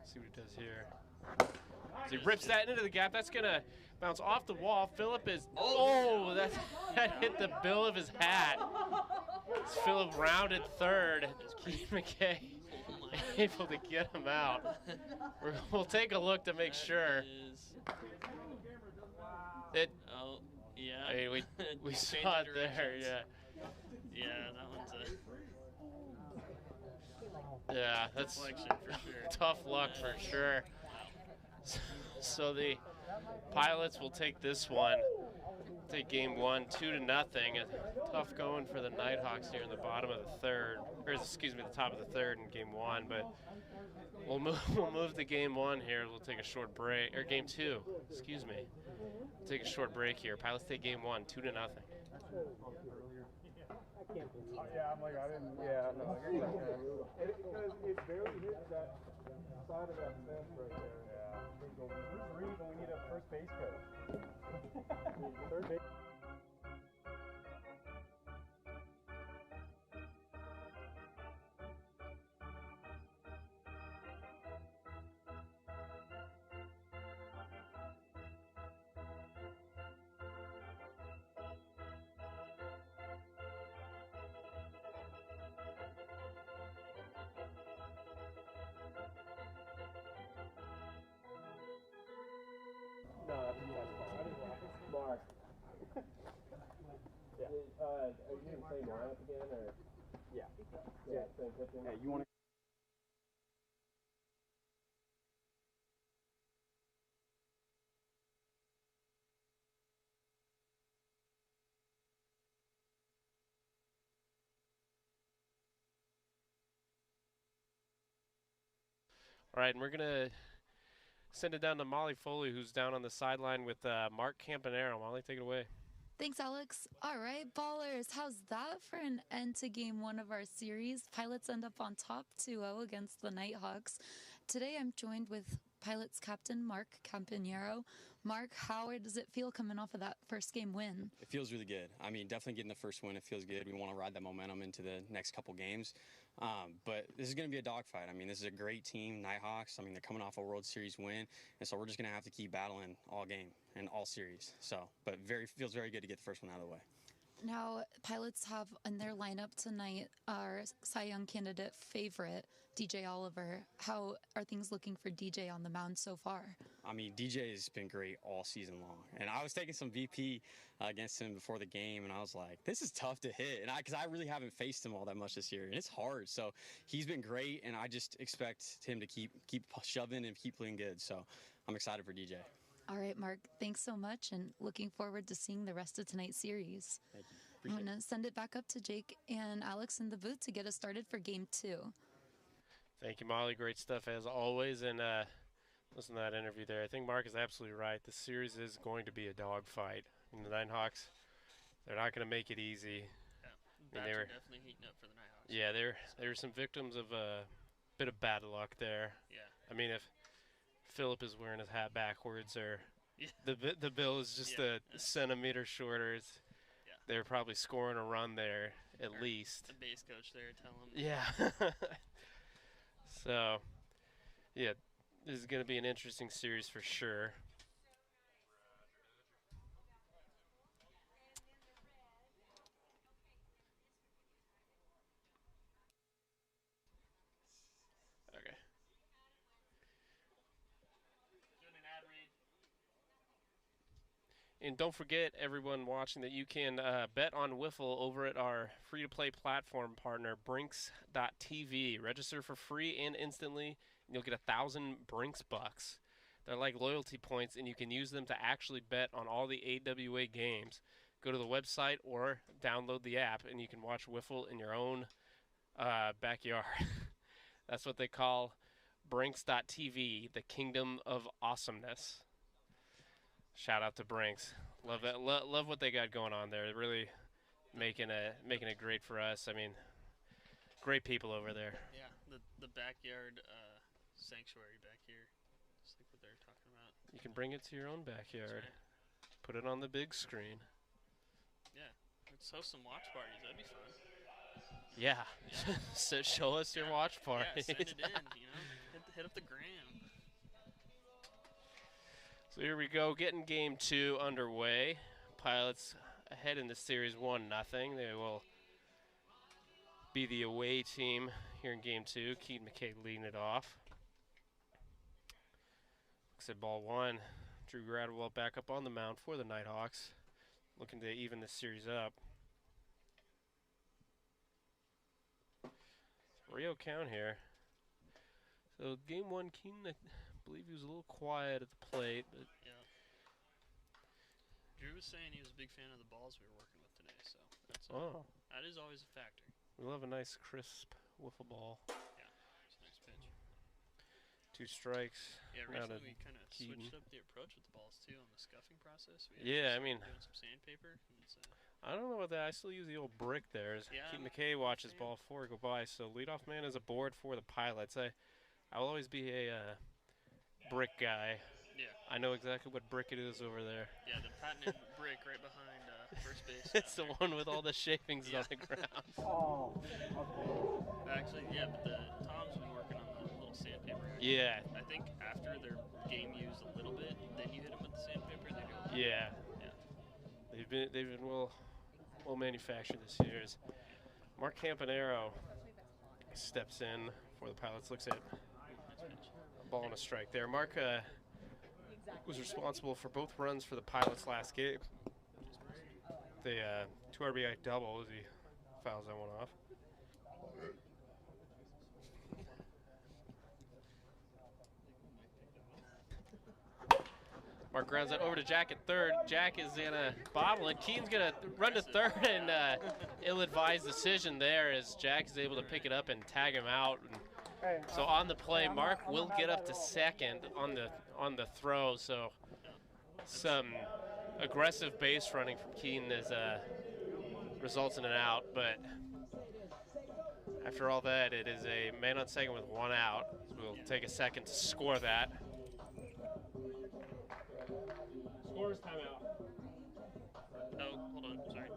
E: see what he does here. As he rips that into the gap, that's going to bounce off the wall. Philip is, that hit the bill of his hat. As Philip rounded third. Keaton McKay able to get him out. We'll take a look to make sure. I mean, we saw it there,
F: Yeah, that one's
E: yeah, that's
F: deflection for sure.
E: Tough luck for sure. So the Pilots will take this one, take game 1, 2-0. Tough going for the Nighthawks here in the bottom of the third, or excuse me, the top of the third in game 1. But we'll move to game 1 here. We'll take a short break, or game 2, excuse me. We'll take a short break here. Pilots take game 1, 2-0.
A: Yeah, I'm like, I didn't, yeah, I'm like, because it barely hits that side of that fence right there. Yeah. They go, where's Reed when we need a first base coach? Third base. No, that's fine. I didn't laugh. Mark. Yeah. Are you going to play lineup again, or? Yeah. Yeah, same pitching. Hey, you want to?
E: All right, and we're going to send it down to Molly Foley, who's down on the sideline with Mark Campanero. Molly, take it away.
K: Thanks, Alex. All right, ballers. How's that for an end to game 1 of our series? Pilots end up on top 2-0 against the Nighthawks. Today I'm joined with Pilots captain Mark Campanero. Mark, how does it feel coming off of that first game win?
P: It feels really good. I mean, definitely getting the first win, it feels good. We want to ride that momentum into the next couple games. But this is going to be a dogfight. I mean, this is a great team, Nighthawks. I mean, they're coming off a World Series win, and so we're just going to have to keep battling all game and all series. So, but feels very good to get the first one out of the way.
K: Now, Pilots have in their lineup tonight our Cy Young candidate favorite, DJ Oliver. How are things looking for DJ on the mound so far?
P: I mean, DJ has been great all season long. And I was taking some VP against him before the game, and I was like, this is tough to hit. And because I really haven't faced him all that much this year, and it's hard. So he's been great, and I just expect him to keep shoving and keep playing good. So I'm excited for DJ.
K: All right, Mark, thanks so much, and looking forward to seeing the rest of tonight's series.
P: Thank you.
K: I'm going to send it back up to Jake and Alex in the booth to get us started for game 2.
E: Thank you, Molly. Great stuff as always. And listen to that interview there. I think Mark is absolutely right. The series is going to be a dogfight. And the Nighthawks, they're not going to make it easy.
F: Yeah, bats are definitely heating up for the Nighthawks.
E: Yeah, there were some victims of a bit of bad luck there.
F: Yeah.
E: I mean, if Philip is wearing his hat backwards or
F: yeah.
E: the bill is just a centimeter shorter, they're probably scoring a run there at least.
F: The base coach there, tell him.
E: Yeah. So, yeah, this is going to be an interesting series for sure. Okay. And don't forget, everyone watching, that you can bet on Wiffle over at our free-to-play platform partner, Brinks.tv. Register for free and instantly, and you'll get 1,000 Brinks bucks. They're like loyalty points, and you can use them to actually bet on all the AWA games. Go to the website or download the app, and you can watch Wiffle in your own backyard. That's what they call Brinks.tv, the kingdom of awesomeness. Shout out to Brinks. Love that. Love what they got going on there. They're really making it great for us. I mean, great people over there.
F: Yeah, the backyard sanctuary back here. Just like what they're talking about.
E: You can bring it to your own backyard. Put it on the big screen.
F: Yeah, let's host some watch parties. That'd be fun.
E: Yeah. So show us your watch party.
F: Yeah, send it in. You know, hit up the gram.
E: So here we go, getting game 2 underway. Pilots ahead in the series 1-0. They will be the away team here in game 2. Keaton McKay leading it off. Looks at ball 1. Drew Gradwell back up on the mound for the Nighthawks, looking to even the series up. 3-0 count here. So game 1, Keaton, I believe he was a little quiet at the plate, but
F: yeah. Drew was saying he was a big fan of the balls we were working with today, so that's that is always a factor.
E: We love a nice crisp wiffle ball.
F: Yeah, it's a nice pitch.
E: 2 strikes.
F: Yeah, recently we kind of switched up the approach with the balls too on the scuffing process.
E: Yeah, I mean,
F: doing some sandpaper. And it's,
E: I don't know about that. I still use the old brick there. Keaton McKay watches ball 4 go by, so leadoff man is aboard for the Pilots. I'll always be a brick guy.
F: Yeah.
E: I know exactly what brick it is over there.
F: Yeah, the patented brick right behind first base.
E: It's the one with all the shavings on the ground.
F: Oh, okay. Actually, yeah, but Tom's been working on the little sandpaper.
E: Yeah.
F: I think after their game used a little bit, then you hit them with the sandpaper. They do.
E: Yeah.
F: Yeah.
E: They've been well manufactured this year. Mark Campanero steps in for the Pilots. Looks at a ball and a strike there. Mark was responsible for both runs for the Pilots last game. The 2 RBI double as he fouls that one off. Mark grounds it over to Jack at third. Jack is in a bobble, and Keaton's going to run to third, and ill-advised decision there as Jack is able to pick it up and tag him out. And so on the play, Mark will get up to second on the throw. So some aggressive base running from Keaton is results in an out, but after all that, it is a man on second with 1 out. So we'll take a second to score that.
C: Scores timeout.
F: Oh, hold on, sorry.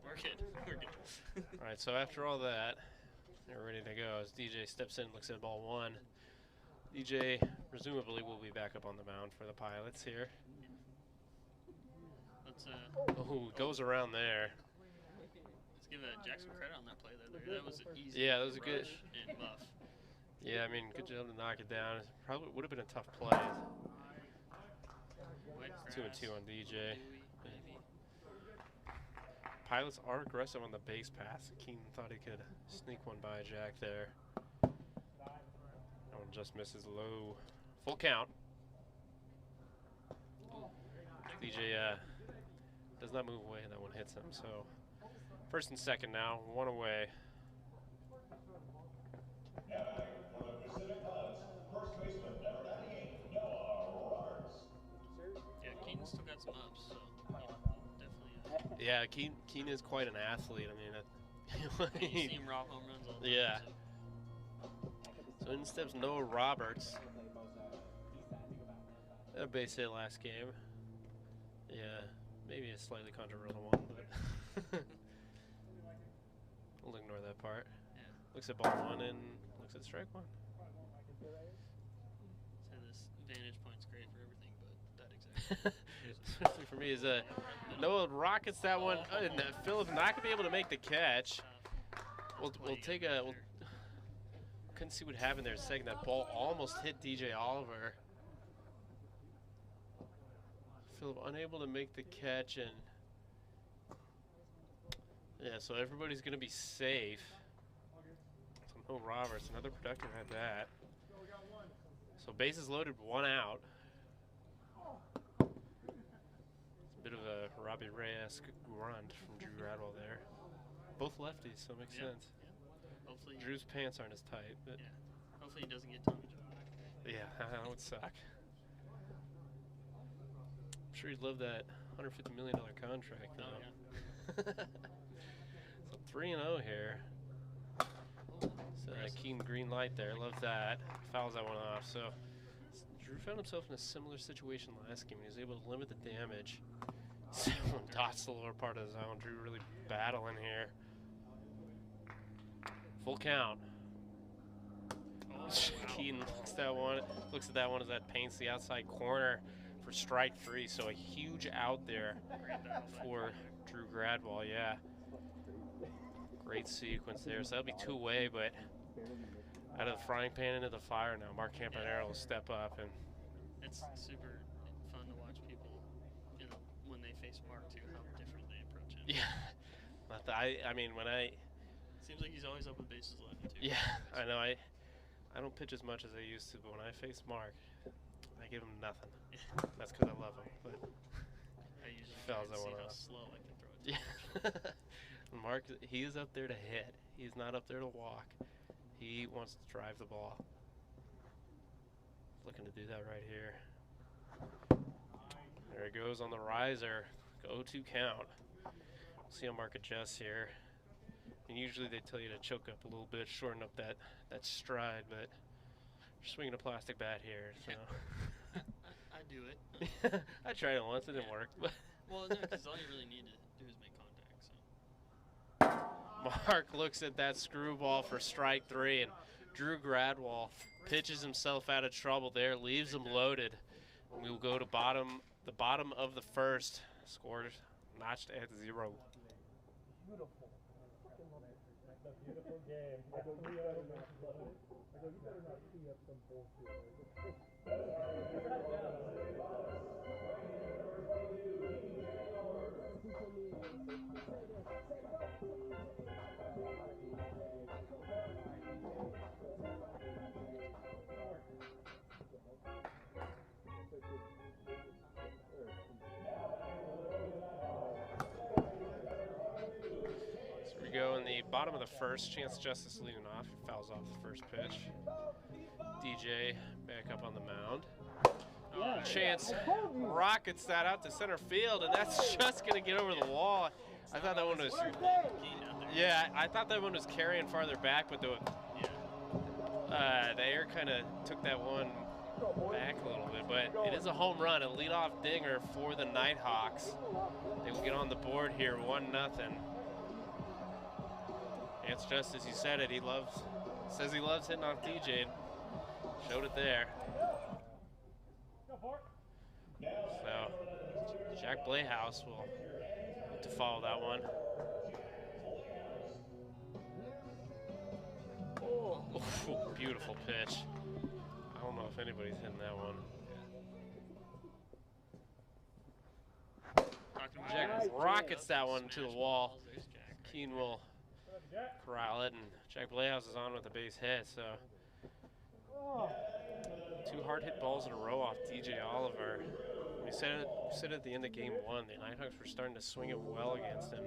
F: We're good. We're good.
E: All right, so after all that, they're ready to go as DJ steps in, looks at ball 1. DJ presumably will be back up on the mound for the Pilots here.
F: Let's
E: goes around there.
F: Let's give Jack some credit on that play there. That was an easy
E: that was a good
F: and muff.
E: Yeah, I mean, good job to knock it down. It probably would have been a tough play. 2-2 on DJ. Pilots are aggressive on the base pass. Keaton thought he could sneak one by Jack there. That one just misses low. Full count. DJ does not move away, and that one hits him. So first and second now, one away.
M: Now batting for the Pacific Pilots, first baseman, number 98, Noah Roberts.
F: Yeah, Keenan's still got some ups, so definitely.
E: Yeah, Keen is quite an athlete. I mean,
F: You see him rock home runs all the time.
E: yeah. So in steps Noah Roberts. A base hit last game. Yeah, maybe a slightly controversial one, but we'll ignore that part.
F: Yeah.
E: Looks at ball one and looks at strike one.
F: So this vantage point's great for everything, but that exactly.
E: Especially for me is Noah rockets that one, and Philip not gonna be able to make the catch. We'll take a. Couldn't see what happened there. Second, that ball almost hit DJ Oliver. Philip unable to make the catch, and yeah, so everybody's gonna be safe. So no Roberts, another productive at that. So bases loaded, one out. It's a bit of a Robbie Ray-esque grunt from Drew Gradwell there. Both lefties, so it makes sense.
F: Yeah. Hopefully
E: Drew's pants aren't as tight, but
F: yeah. Hopefully he doesn't get Tommy John.
E: yeah, that would suck. I'm sure he'd love that $150 million contract, though.
F: Oh, yeah.
E: So 3-0 here. So keen green light there, love that. Fouls that one off. So Drew found himself in a similar situation last game. He was able to limit the damage. Someone dots the lower part of the zone. Drew really battling here. Full count. Keaton looks at that one as that paints the outside corner for strike three. So a huge out there for Drew Gradwell. Yeah. Great sequence there. So that'll be two away, but out of the frying pan into the fire now. Mark Campanero will step up, and
F: it's super fun to watch people, you know, when they face Mark too, how different they approach him.
E: Yeah. I mean, when I
F: seems like he's always up with bases loaded too.
E: Yeah, I know. I don't pitch as much as I used to, but when I face Mark, I give him nothing. That's because I love him. But
F: I usually
E: fouls that
F: see
E: one
F: how
E: off.
F: slow I can throw it.
E: Yeah. Mark, he is up there to hit. He's not up there to walk. He wants to drive the ball. Looking to do that right here. There he goes on the riser. Go to count. See how Mark adjusts here. And usually they tell you to choke up a little bit, shorten up that stride, but you're swinging a plastic bat here, so.
F: I do it.
E: I tried it once, it didn't work. But
F: well, no, because all you really need to do is make contact. So.
E: Mark looks at that screwball for strike three, and Drew Gradwell pitches himself out of trouble there, leaves him loaded. We will go to the bottom of the first. Score notched at 0.
O: Beautiful. That's a beautiful game. I go, you better not tee up some bullshit.
E: Go in the bottom of the first. Chance Justice leading off. He fouls off the first pitch. DJ back up on the mound. Chance rockets that out to center field, and that's just going to get over the wall. I thought that one was. Yeah, I thought that one was carrying farther back, but the air kind of took that one back a little bit. But it is a home run, a leadoff dinger for the Nighthawks. They will get on the board here, 1-0. It's just as he said it. Says he loves hitting off DJ. Showed it there. So Jack Playhouse will look to follow that one. Oh, beautiful pitch. I don't know if anybody's hitting that one. Jack rockets that one to the wall. Keen will corral it, and Jack Playhouse is on with a base hit, so 2 hard hit balls in a row off DJ Oliver. We said at the end of game 1, the Nighthawks were starting to swing it well against him,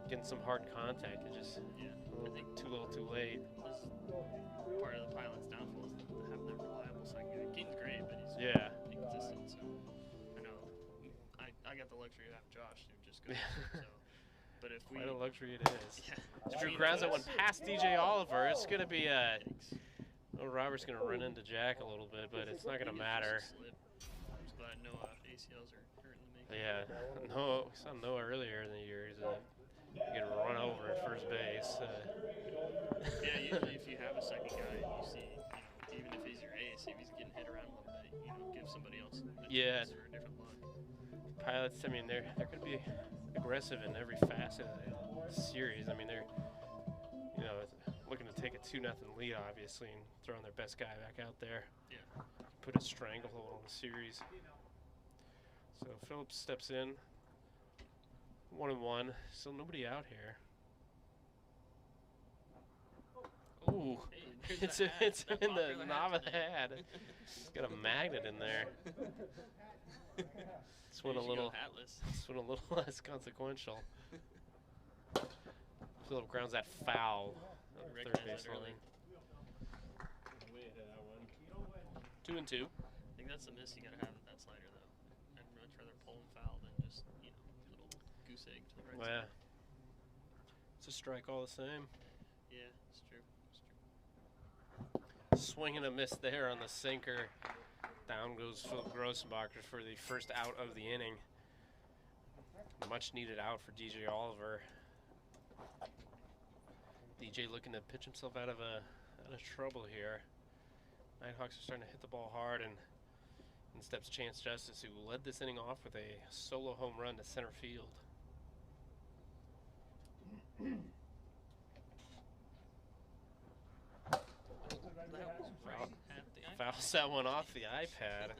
E: getting some hard contact. It just
F: I think
E: too little, too late.
F: Part of the Pilot's downfall is having that reliable second guy. Keaton's great, but he's inconsistent. So I know I got the luxury of having Josh, who just goes. So, but if
E: Quite a luxury it is.
F: Yeah.
E: Drew grounds that one past DJ Oliver. It's going to be Robert's going to run into Jack a little bit, but it's not going to matter.
F: I'm just glad no ACLs are hurting the make.
E: Yeah, we saw Noah earlier in the year. He's getting run over at first base.
F: Yeah, usually if you have a second guy, you see, even if he's your ace, if he's getting hit around a little bit, give somebody else a chance or a different look.
E: Pilots, I mean, they're going to be aggressive in every facet of the series. I mean, they're looking to take a 2-0 lead, obviously, and throwing their best guy back out there.
F: Yeah.
E: Put a stranglehold on the series. So Phillips steps in. 1-1. Still nobody out here. Ooh, it's in the knob of the hat. It's got a magnet in there. This one a little less consequential. Phillips grounds that foul on the third base line. 2-2.
F: I think that's the miss you gotta have with that slider, though. I'd much rather pull him foul than just little goose egg to the right
E: Well,
F: side.
E: it's a strike all the same.
F: Yeah, it's true.
E: Swing and a miss there on the sinker. Down goes Philip Grossenbacher for the first out of the inning. Much needed out for DJ Oliver. DJ looking to pitch himself out of trouble here. Nighthawks are starting to hit the ball hard, and in steps Chance Justice, who led this inning off with a solo home run to center field. Fouls that one off the iPad.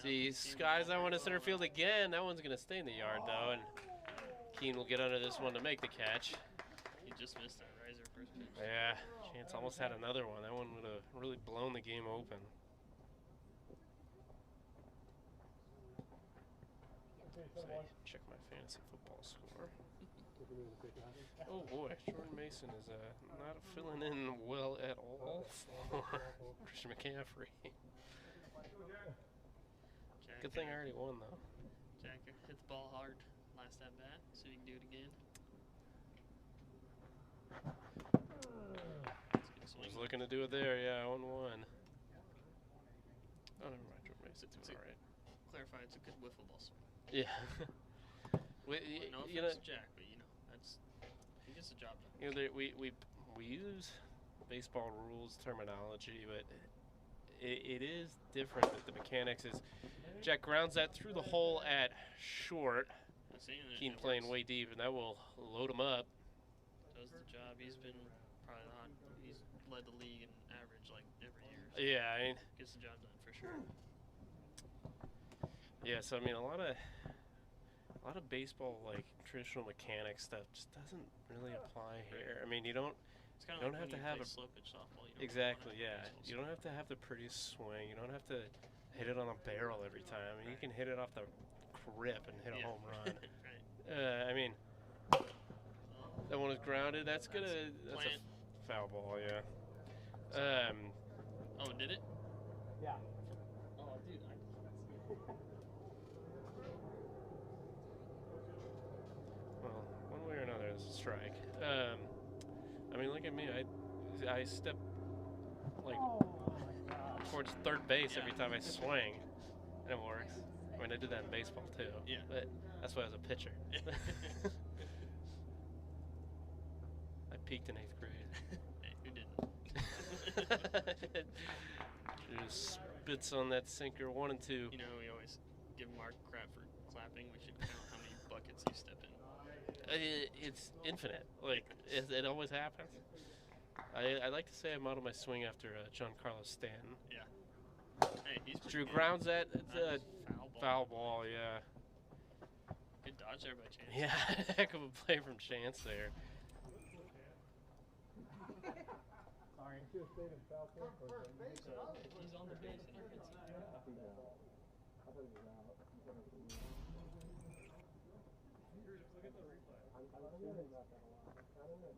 E: See, skies that one to center field again. That one's going to stay in the yard, though, and Keane will get under this one to make the catch.
F: He just missed that riser first pitch.
E: Yeah, Chance almost had another one. That one would have really blown the game open. So check my fantasy football score. Oh boy, Jordan Mason is not filling in well at all for Christian McCaffrey. Good thing I already won, though.
F: Jack hit the ball hard last at bat, so he can do it again.
E: Was looking to do it there, yeah, 1-1. Oh, never mind, Jordan Mason's doing all right.
F: Clarify, it's a good wiffle ball swing.
E: Yeah.
F: No offense to Jack, but he gets the job done.
E: We use baseball rules terminology, but it is different. But the mechanics is Jack grounds that through the hole at short. Keane playing way deep, and that will load him up.
F: Does the job. He's been probably he's led the league in average like every year. So
E: yeah, I mean,
F: gets the job done for sure.
E: Yeah, so I mean, a lot of baseball like traditional mechanic stuff just doesn't really apply here. I mean, you don't have to have a
F: slow pitch softball.
E: Exactly, yeah. You don't have to have the prettiest swing. You don't have to hit it on a barrel every time. I mean, you can hit it off the grip and hit a home run. I mean, that one is grounded. That's a foul ball, yeah.
F: Oh, did it?
J: Yeah.
F: Oh, dude.
E: Well, one way or another, it's a strike. I mean, look at me. I step like towards third base every time I swing, and it works. I mean, I did that in baseball too.
F: Yeah.
E: But that's why I was a pitcher. I peaked in 8th grade.
F: Hey, who didn't?
E: Just spits on that sinker 1 and 2.
F: You know, we always give Mark crap for clapping. We should count how many buckets you step in.
E: It's infinite. Like, it always happens. I like to say I modeled my swing after John Carlos Stanton.
F: Yeah. Hey, he's
E: Drew grounds that. It's a foul ball, yeah.
F: Good dodge there by Chance.
E: Yeah, heck of a play from Chance there.
J: Sorry.
O: should have stayed in foul territory.
F: So if he's on the base and he hits it.
J: I thought he was out. I thought he was out. I'm hearing about that a lot. I don't know.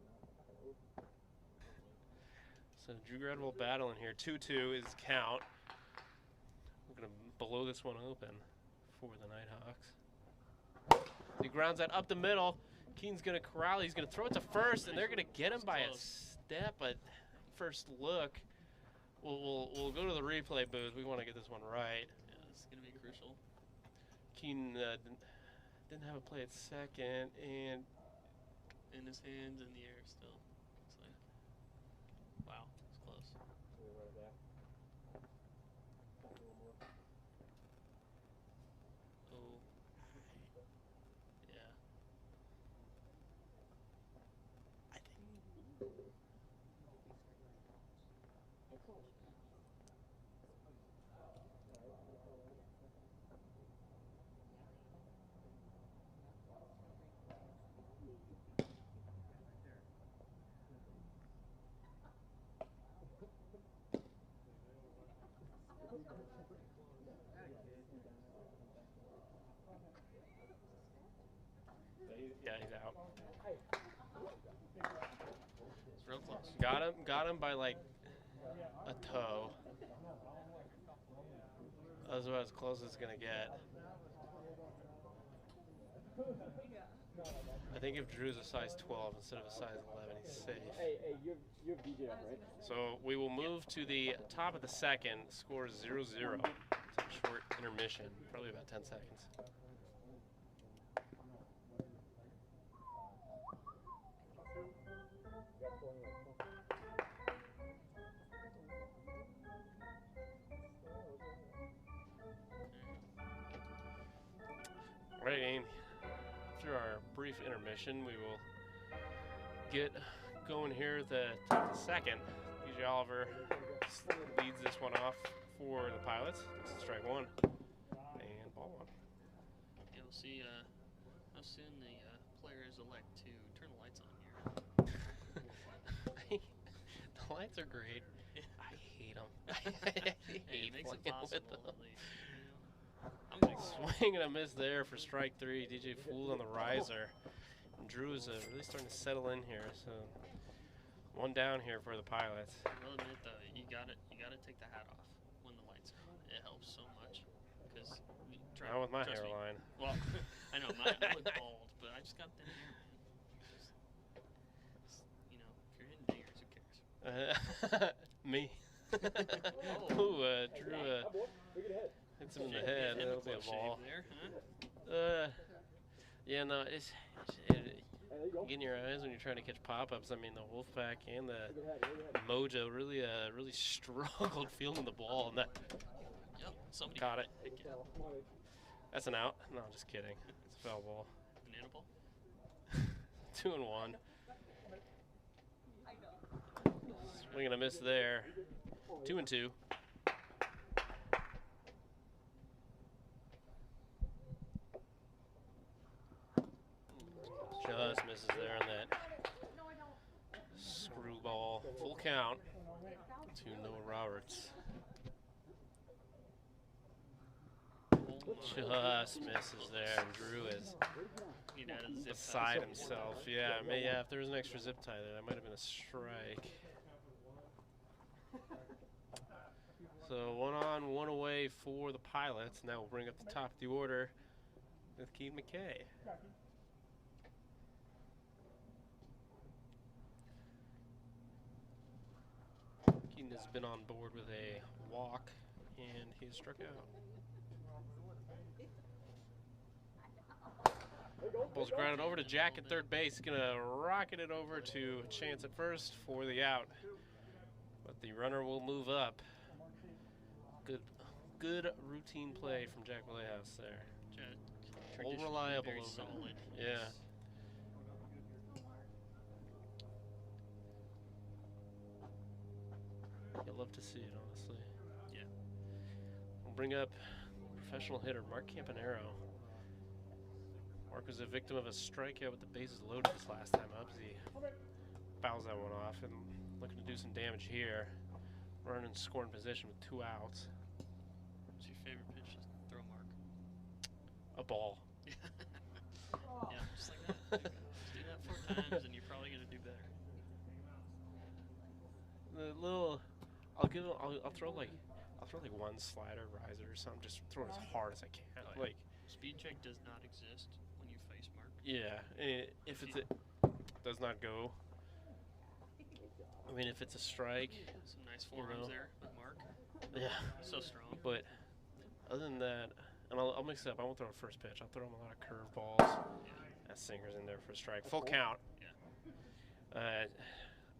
E: So Drew Gradwell battling here. 2-2 is count. We're going to blow this one open for the Nighthawks. He grounds that up the middle. Keaton's going to corral. He's going to throw it to first, and they're going to get him by a step. But first look, we'll go to the replay booth. We want to get this one right.
F: Yeah, this is going to be crucial.
E: Keaton didn't have a play at second, and
F: in his hands in the air still. Looks like. Wow, it's close. Oh. Yeah. I think.
E: yeah, he's out.
F: It's real close.
E: Got him by like a toe. That's about as close as it's gonna get. I think if Drew's a size 12 instead of a size 11, he's safe.
J: Hey, you have DJ up, right?
E: So we will move to the top of the second. Score is 0-0. It's a short intermission, probably about 10 seconds. Right, Aim. After our brief intermission, we will get going here at the top of the second. DJ Oliver leads this one off for the Pilots. This is strike one. And ball one.
F: Yeah, we'll see how soon the players elect to turn the lights on here.
E: The lights are great. I hate them. I hate
F: makes it
E: playing
F: possible
E: with them.
F: at least.
E: I'm like swing and a miss there for strike three. DJ Fool on the riser. And Drew is really starting to settle in here. So one down here for the Pilots.
F: I'll admit though, you gotta take the hat off when the lights are on. It helps so much because
E: not with my hairline.
F: Well, I know I look bald, but I just got thin hair, man. Just, you know, if you're hitting dingers, who cares?
E: Me. Ooh, Drew hits him in the head. That'll be a ball.
F: There, huh?
E: Yeah, no, it's get in your eyes when you're trying to catch pop-ups. I mean, the Wolfpack and the Mojo really struggled fielding the ball. And that
F: Yep, somebody
E: caught it.
F: Heck yeah.
E: That's an out. No, just kidding. It's a foul ball.
F: Banana ball?
E: 2-1. Swing and a miss there. 2-2. Just misses there on that screwball. Full count to Noah Roberts. Just misses there, and Drew is beside himself. Yeah, if there was an extra zip tie there, that might have been a strike. So 1 on, 1 away for the Pilots. Now we'll bring up the top of the order with Keaton McKay. Keaton has been on board with a walk, and he has struck out. Ball's grounded over to Jack at third base. He's gonna rocket it over to Chance at first for the out. But the runner will move up. Good routine play from Jack Playhouse there. All reliable
F: very
E: over
F: solid.
E: Yeah. You'll love to see it, honestly.
F: Yeah.
E: We'll bring up professional hitter Mark Campanero. Mark was a victim of a strikeout with the bases loaded this last time up as he fouls that one off. And looking to do some damage here. Running in scoring position with 2 outs.
F: What's your favorite pitch to throw, Mark?
E: A ball.
F: Yeah, just like that. Just do that 4 times, and you're probably gonna do better.
E: The little, I'll throw like one slider, riser, or something. Just throw it as hard as I can.
F: Oh, yeah.
E: Like
F: speed check does not exist when you face Mark.
E: yeah, if it does not go. I mean, if it's a strike.
F: Some nice forearms there with Mark.
E: Yeah.
F: So strong.
E: But other than that, and I'll mix it up. I won't throw a first pitch. I'll throw him a lot of curveballs.
F: Yeah.
E: That singer's in there for a strike. Full count.
F: Yeah.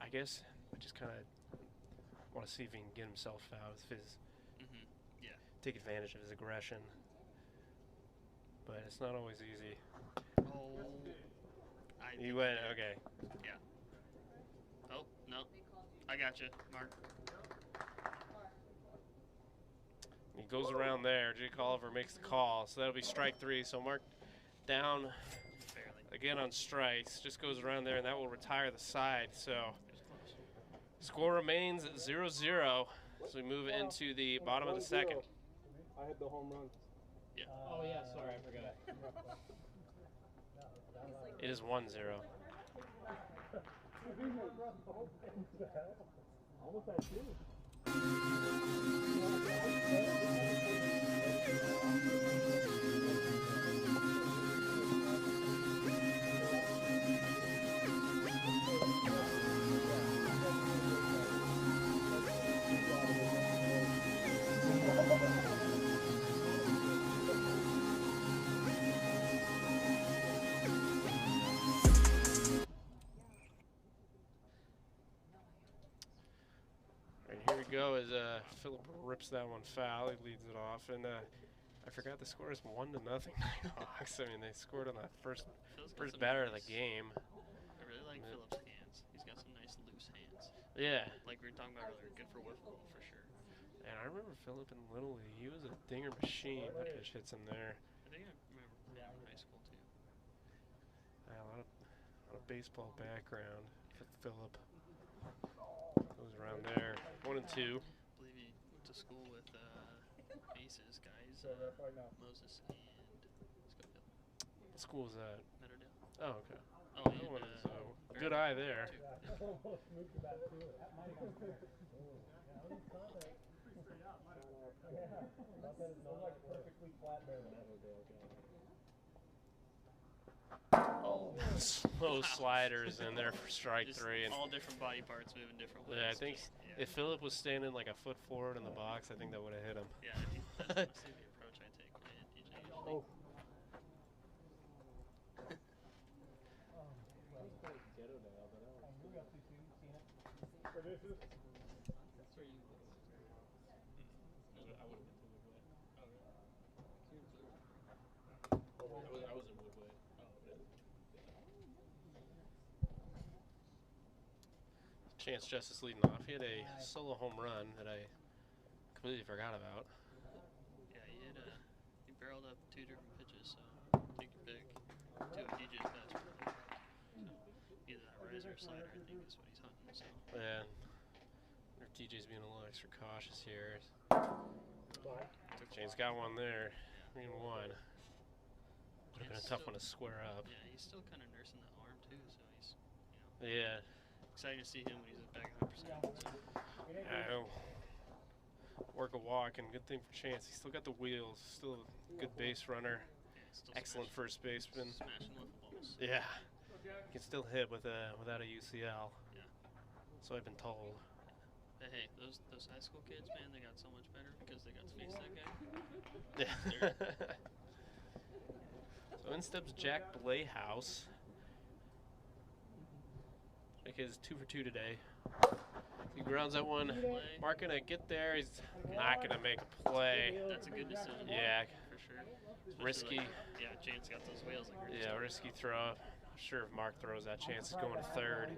E: I guess I just kind of want to see if he can get himself out of his.
F: Yeah.
E: Take advantage of his aggression. But it's not always easy.
F: Oh.
E: You went, okay.
F: Yeah. Oh, no. I got you, Mark.
E: He goes around there. Jake Oliver makes the call. So that'll be strike 3. So Mark down again on strikes. Just goes around there, and that will retire the side. So score remains at 0-0 as we move into the bottom of the second.
J: I had the home run.
F: Yeah.
C: Oh yeah, sorry, I forgot.
E: It is 1-0.
J: Almost had 2.
E: Here we go as Philip rips that one foul. He leads it off, and I forgot the score is 1-0 Nighthawks. I mean, they scored on that first batter of the game.
F: I really like Philip's hands. He's got some nice loose hands.
E: Yeah.
F: Like we were talking about earlier, good for wiffle ball for sure.
E: And I remember Philip in Little League. He was a dinger machine. That pitch hits him there.
F: I think I remember him in high school too.
E: Yeah, a lot of baseball background for Philip. Goes around there. 1-2.
F: I believe he went to school with Aces guys, Moses and Schofield.
E: What school was that?
F: Meadowdale.
E: Oh, okay.
F: Oh,
E: That
F: and,
E: one is, good eye there.
F: Oh,
E: slow sliders in there for strike
F: Just
E: 3. And
F: all different body parts moving different ways.
E: yeah, I think if Philip was standing like a foot forward in the box, I think that would have hit him.
F: Yeah, that's mostly the approach I take when I hit DJ usually.
J: Oh.
E: Chance Justice leading off. He had a solo home run that I completely forgot about.
F: Yeah, he barreled up 2 different pitches, so take your pick. 2 of DJ's best, really. So, either that riser or slider, I think, is what he's hunting. So.
E: Yeah. DJ's being a little extra cautious here. James got one there. 3-1. Would have been a tough one to square up.
F: Yeah, he's still kind of nursing that arm too, so he's,
E: Yeah.
F: excited to see him when he's back 100%. So.
E: Work a walk, and good thing for Chance. He's still got the wheels. Still a good base runner.
F: Yeah,
E: excellent first baseman.
F: Smashing wiffle balls.
E: Yeah. He can still hit without a UCL.
F: Yeah.
E: So I've been told.
F: But hey, those high school kids, man, they got so much better because they got to face that guy.
E: Yeah. So in steps Jack Blayhouse. Jake is 2 for 2 today. He grounds that one. Mark gonna get there. He's not gonna make a play.
F: That's a good decision.
E: Yeah.
F: For sure.
E: Risky.
F: Like, yeah, Chance got those wheels. Like
E: Yeah, risky throw. Not sure if Mark throws that, Chance is going to third.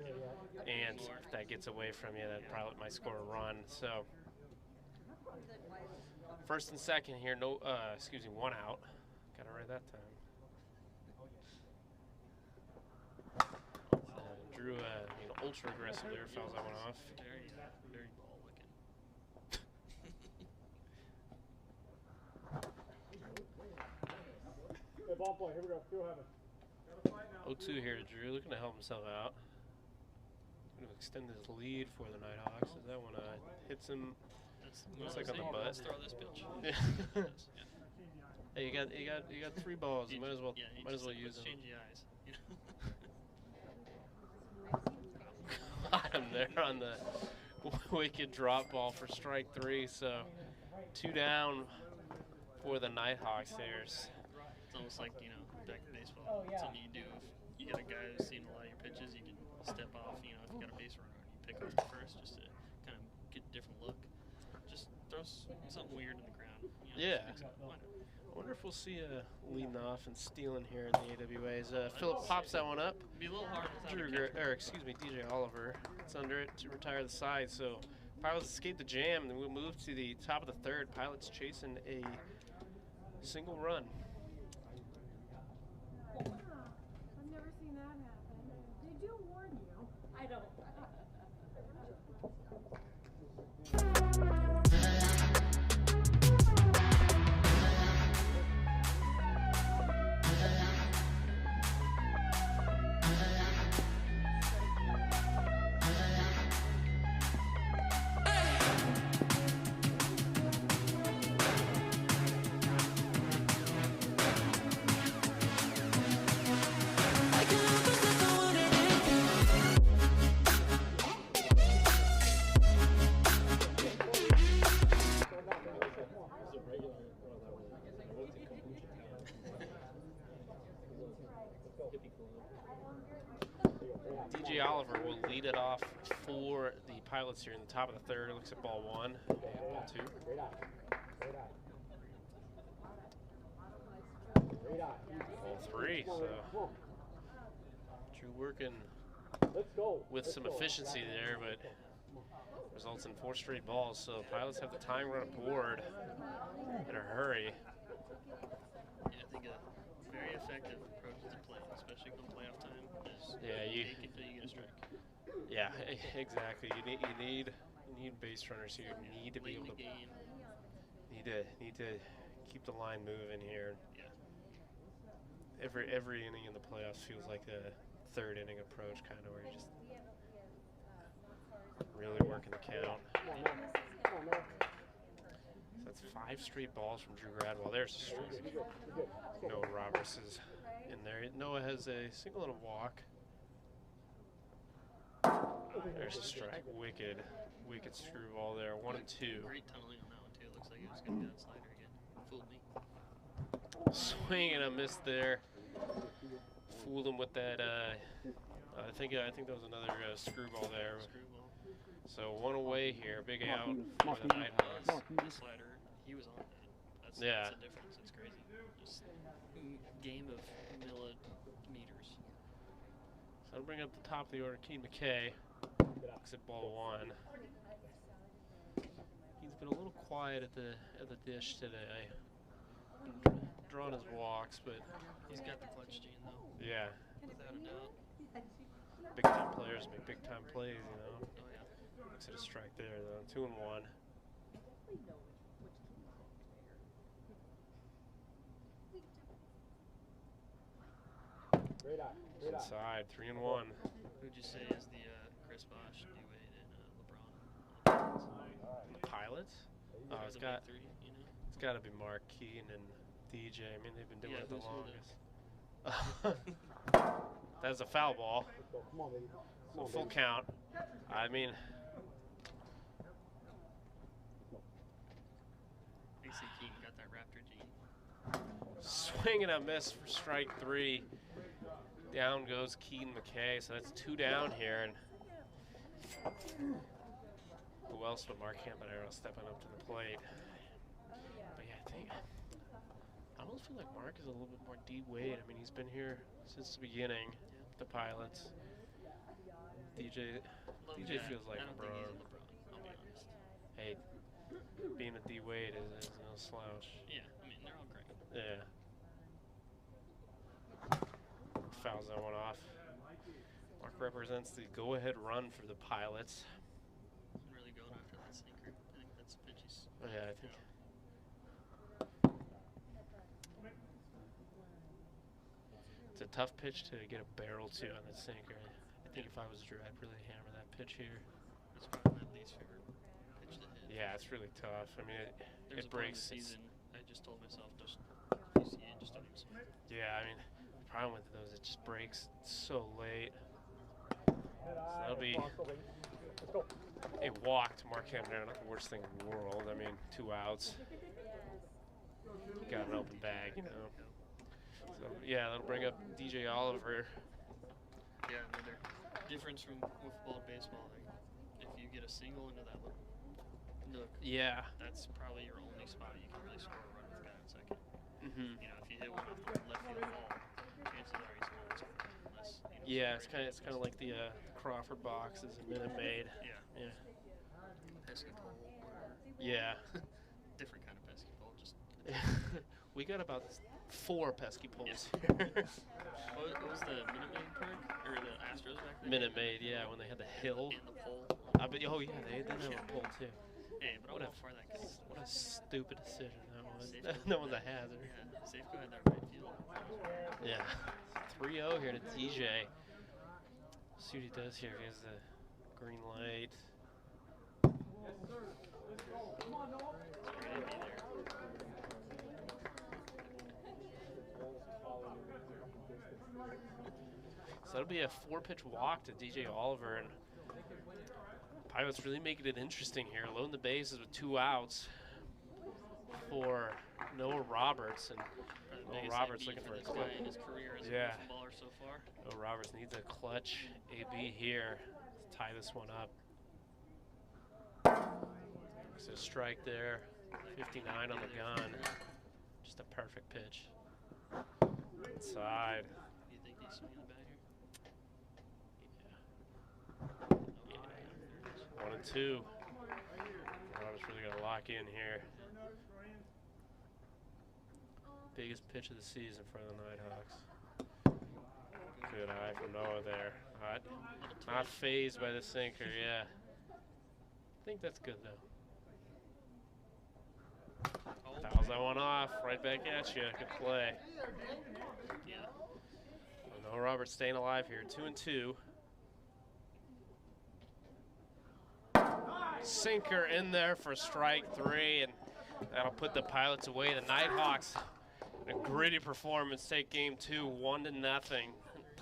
E: And if that gets away from you, that probably might score a run. So first and second here, no, 1 out. Got it right that time. Drew, ultra aggressive there, fouls that one off.
F: Very ball looking.
O: Hey, ball play. Here we go. Still having.
E: 0-2 here to Drew, looking to help himself out. Going to extend his lead for the Nighthawks. As that one hits him. Looks like on the butt.
F: Let's throw this pitch.
E: Yeah. Hey, you got 3 balls. You might as well use them.
F: Change the eyes. You know?
E: Got him there on the wicked drop ball for strike 3. So 2 down for the Nighthawks there.
F: It's almost like, back in baseball. Something you do if you got a guy who's seen a lot of your pitches, you can step off, if you got a base runner, you pick off the first just to kind of get a different look. Just throw something weird in the ground.
E: Yeah. I wonder if we'll see leading off and stealing here in the AWAs. Philip pops that one up.
F: Be a little hard
E: DJ Oliver. It's under it to retire the side. So Pilots escape the jam, and then we'll move to the top of the 3rd. Pilots chasing a single run.
N: I've never seen that happen. Did you warn you? I don't.
E: DJ Oliver will lead it off for the Pilots here in the top of the 3rd. Looks at ball 1 and ball 2. Ball 3. So Drew working with some efficiency there, but results in 4 straight balls. So Pilots have the time run aboard in a hurry.
F: Yeah, I think a very effective approach to play, especially come playoff time, is
E: you
F: make it till you get a strike.
E: Yeah, exactly. You need base runners here. You need to be able to need to keep the line moving here.
F: Yeah.
E: Every inning in the playoffs feels like a 3rd inning approach, kind of where you're just really working the count. So that's 5 straight balls from Drew Gradwell. There's a strike. Noah Roberts is in there. Noah has a single and a walk. There's a strike. Wicked screwball there. 1 and 2.
F: Great tunneling on that one too. It looks like it was going to be that slider again. Fooled me.
E: Swing and a miss there. Fooled him with that. I think that was another screwball there.
F: Screwball.
E: So 1 away here. Big out for the Nighthawks.
F: This slider, he was on that. That's the difference. It's crazy. Just game of millimeters.
E: So I'll bring up the top of the order. Keane McKay looks at ball 1. He's been a little quiet at the dish today. Been drawing his walks, but
F: he's got the clutch gene though.
E: Yeah.
F: Without a doubt.
E: Big time players make big time plays,
F: Oh yeah.
E: Looks at a strike there though. 2 and 1. Inside, 3 and 1.
F: Who'd you say is the Chris Bosh, D-Wade, and LeBron?
E: The Pilots? Oh, it's got to be Mark Keaton and DJ. I mean, they've been doing it the longest. That's a foul ball. So full count. I mean,
F: AC Keaton got that Raptor gene.
E: Swing and a miss for strike 3. Down goes Keaton McKay, so that's 2 down here. And who else but Mark Campanero stepping up to the plate? But yeah, I almost feel like Mark is a little bit more D-Wade. I mean, he's been here since the beginning, the Pilots. DJ feels like LeBron.
F: I'll be honest.
E: Hey, being a D-Wade is no slouch.
F: Yeah, I mean, they're all great.
E: Yeah. Fouls that one off. Mark represents the go-ahead run for the Pilots.
F: Really going after that sinker. I think that's the pitch he's.
E: Yeah, I think. It's a tough pitch to get a barrel to on the sinker. I think if I was Drew, I'd really hammer that pitch here.
F: It's probably my least favorite pitch to hit.
E: Yeah, it's really tough. I mean, it breaks.
F: The season, I just told myself, just don't even swing.
E: Yeah, I mean, the problem with those, it just breaks so late. So that'll be a walk to Mark Campanero, not the worst thing in the world. I mean, 2 outs. Got an open bag, you know. So, yeah, that'll bring up DJ Oliver.
F: Yeah, another difference from wiffle ball to baseball. Like, if you get a single into that little nook,
E: yeah,
F: that's probably your only spot you can really score a run with a guy on second.
E: Mm-hmm.
F: You know, if you hit one off the left field wall, chances are he's not scoring unless.
E: Yeah, it's kind of like the Crawford box is a Minute Maid.
F: Yeah. Pesky pole.
E: Yeah.
F: Different kind of pesky pole. Just.
E: We got about 4 pesky poles.
F: Yeah. what was the Minute Maid park or the Astros back then?
E: Minute Maid, yeah, when they had the hill.
F: And the pole.
E: Oh yeah, they did have a pole too.
F: Hey, but I'm all for that.
E: What a stupid decision that was. That was a hazard.
F: Yeah, Safeco had that right field.
E: Yeah. 3-0 here to DJ. See what he does here. He has the green light.
A: Yes, sir. Let's go. Come on, Noah.
E: So that'll be a 4-pitch walk to DJ Oliver, and Pilots really making it interesting here. Loading the bases with 2 outs for Noah Roberts, and Noah Roberts looking for a
F: guy in his career as a wiffle baller so far.
E: Noah Roberts needs a clutch AB here to tie this one up. So strike there, 59 on the gun. Just a perfect pitch. Inside.
F: Do you think he's swinging the bat here?
E: Yeah. 1 and 2. Roberts really got to lock in here. Biggest pitch of the season for the Nighthawks. Good eye from Noah there. Not phased by the sinker, yeah. I think that's good though. Fouls that one off, right back at you. Good play.
F: Yeah.
E: Noah Roberts staying alive here, 2 and 2. Sinker in there for strike 3, and that'll put the Pilots away. The Nighthawks, a gritty performance, take game 2, 1-0,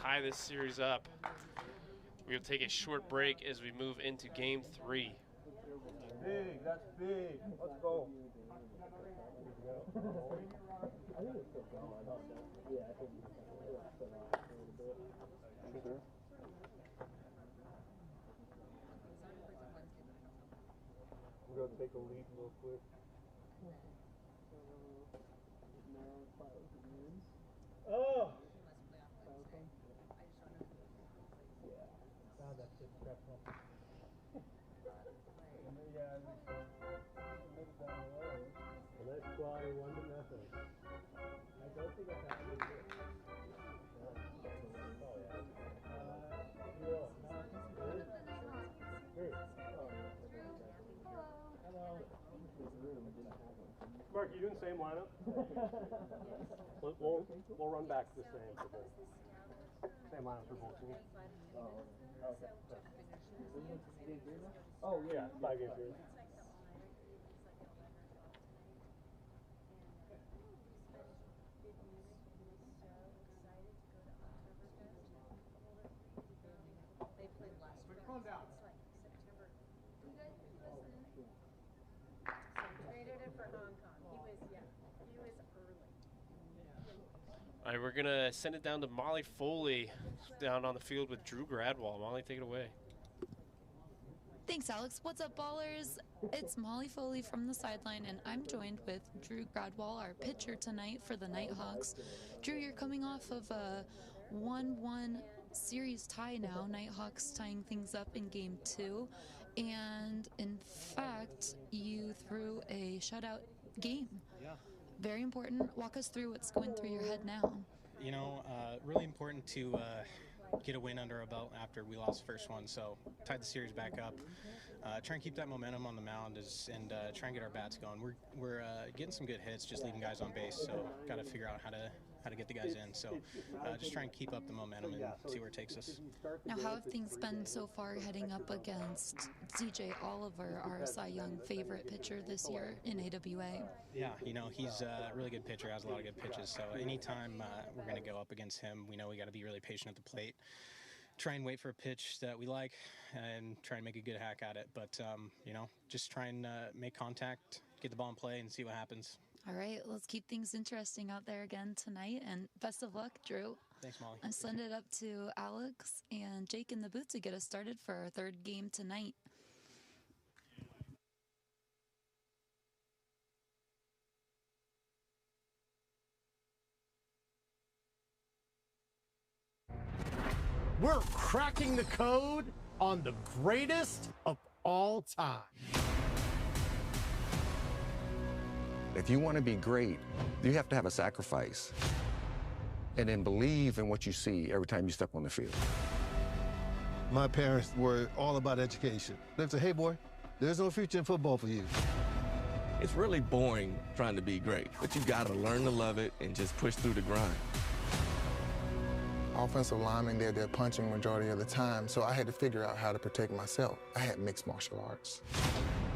E: tie this series up. We'll take a short break as we move into game 3.
A: Big, that's big. Let's go.
J: I think it's still going. Yeah, I think it's still on a little bit. Sure.
A: We're going to take a lead real quick. Oh!
J: Yeah.
O: God, that shit's stressful.
J: The next quality 1-0. I don't think I've had it yet.
O: Mark, you doing the same lineup? we'll run back the same for both. Same lineup for both teams.
J: Oh,
O: yeah, 5 game series.
A: Calm down.
N: Traded it for Hong Kong. He was early.
E: All right, we're going to send it down to Molly Foley down on the field with Drew Gradwall. Molly, take it away.
K: Thanks, Alex. What's up, ballers? It's Molly Foley from the sideline, and I'm joined with Drew Gradwall, our pitcher tonight for the Nighthawks. Drew, you're coming off of a 1-1 series tie now, Nighthawks tying things up in game 2, and in fact, you threw a shutout game.
Q: Yeah.
K: Very important. Walk us through what's going through your head now.
Q: You know, really important to get a win under our belt after we lost the first one. So tied the series back up. Try and keep that momentum on the mound and try and get our bats going. We're getting some good hits, just leaving guys on base. So got to figure out how to get the guys in. So just try and keep up the momentum and see where it takes us.
K: Now, how have things been so far heading up against DJ Oliver, our Cy Young favorite pitcher this year in AWA?
Q: Yeah, you know, he's a really good pitcher, has a lot of good pitches. So anytime we're going to go up against him, we know we got to be really patient at the plate. Try and wait for a pitch that we like and try and make a good hack at it. But, you know, just try and make contact, get the ball in play, and see what happens.
K: All right, let's keep things interesting out there again tonight, and best of luck, Drew.
Q: Thanks, Molly.
K: I'm sending it up to Alex and Jake in the booth to get us started for our third game tonight.
R: We're cracking the code on the greatest of all time.
S: If you want to be great, you have to have a sacrifice. And then believe in what you see every time you step on the field.
T: My parents were all about education. They said, hey boy, there's no future in football for you.
U: It's really boring trying to be great, but you gotta learn to love it and just push through the grind.
V: Offensive linemen, they're punching majority of the time, so I had to figure out how to protect myself. I had mixed martial arts.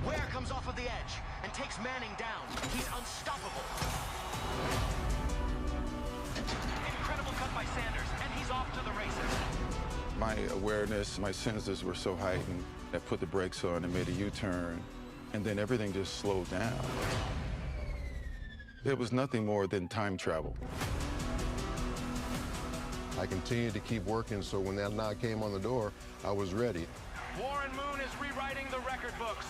W: Ware comes off of the edge and takes Manning down. He's unstoppable. Incredible cut by Sanders, and he's off to the races.
X: My awareness, my senses were so heightened that put the brakes on and made a U-turn, and then everything just slowed down. It was nothing more than time travel.
T: I continued to keep working, so when that knock came on the door, I was ready.
W: Warren Moon is rewriting the record books.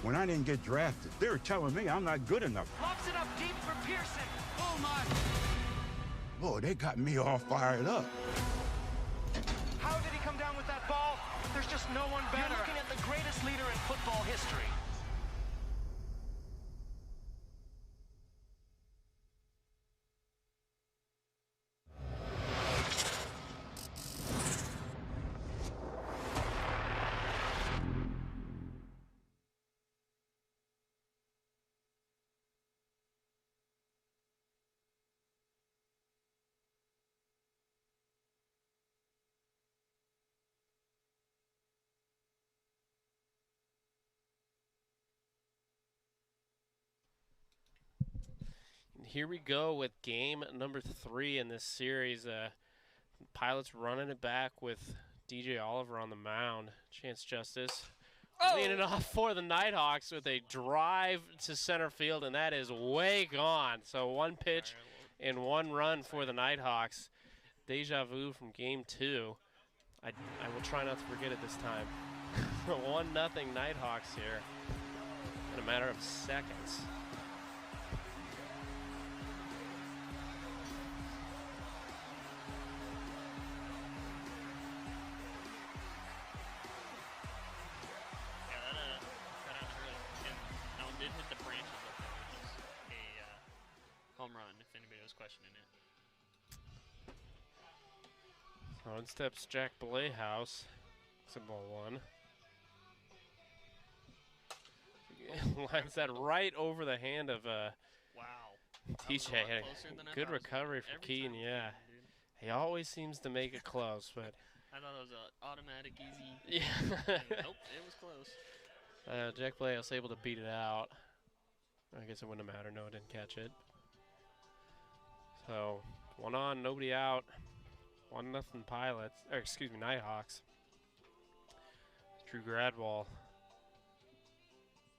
Y: When I didn't get drafted, they were telling me I'm not good enough.
W: Lobs it up deep for Pearson. Oh my!
Y: Boy, they got me all fired up.
W: How did he come down with that ball? There's just no one better. You're looking at the greatest leader in football history.
E: Here we go with game number 3 in this series. Pilots running it back with DJ Oliver on the mound. Chance Justice leading off for the Nighthawks with a drive to center field, and that is way gone. So one pitch and one run for the Nighthawks. Deja vu from game 2. I will try not to forget it this time. 1-0 Nighthawks here in a matter of seconds.
F: Home run, if anybody was questioning it.
E: So in steps Jack Blayhouse. It's a ball 1. Lines that right over the hand of TJ. Good recovery from Keaton, yeah. He always seems to make it close, but
F: I thought it was an automatic easy.
E: Yeah.
F: Nope, it was close.
E: Jack Blayhouse able to beat it out. I guess it wouldn't have mattered. No, it didn't catch it. So, 1 on, nobody out. 1-0 Pilots, or excuse me, Nighthawks. Drew Gradwall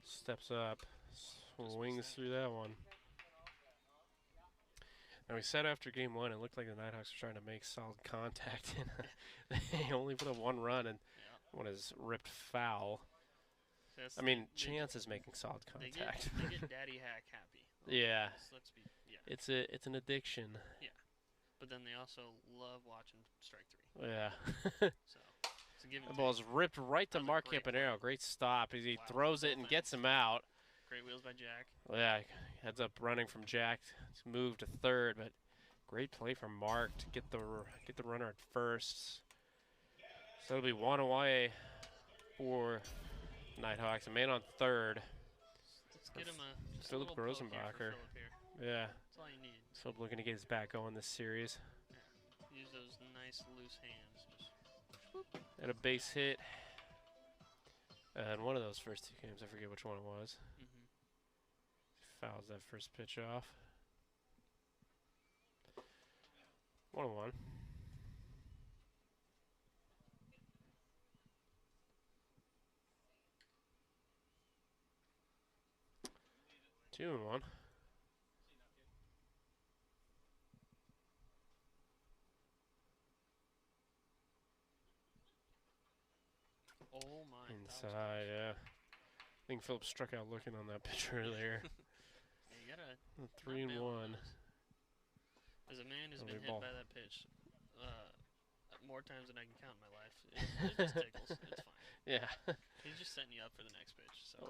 E: steps up, swings through that one. Now we said after game 1, it looked like the Nighthawks were trying to make solid contact, and they only put up 1 run, and one is ripped foul. I mean, Chance is making solid contact.
F: They get Daddy Hack happy.
E: Yeah.
F: Let's be,
E: It's an addiction.
F: Yeah. But then they also love watching strike 3.
E: Yeah.
F: So, it's a give and
E: the ball's ripped right to Mark Campanero. Great stop as he throws it and gets him out.
F: Great wheels by Jack.
E: Yeah, heads up running from Jack. He's moved to third, but Great play from Mark to get the runner at first. So it'll be one away for Nighthawks. A man on third.
F: Let's get him just
E: Philip
F: a little poke
E: Rosenbacher.
F: here for Philip here.
E: Yeah.
F: That's all you need.
E: Philip looking to get his back going this series.
F: Yeah. Use those nice loose hands. Just
E: And a base hit. And one of those first two games, I forget which one it was. Fouls that first pitch off. 1-1. Two and one.
F: Oh my.
E: Inside, yeah. I think Philip struck out looking on that pitch earlier.
F: Yeah, you gotta
E: 3-1.
F: As a man who's
E: Lovely
F: been hit
E: ball.
F: by that pitch more times than I can count in my life, it just tickles. It's fine.
E: Yeah.
F: He's just setting you up for the next pitch. So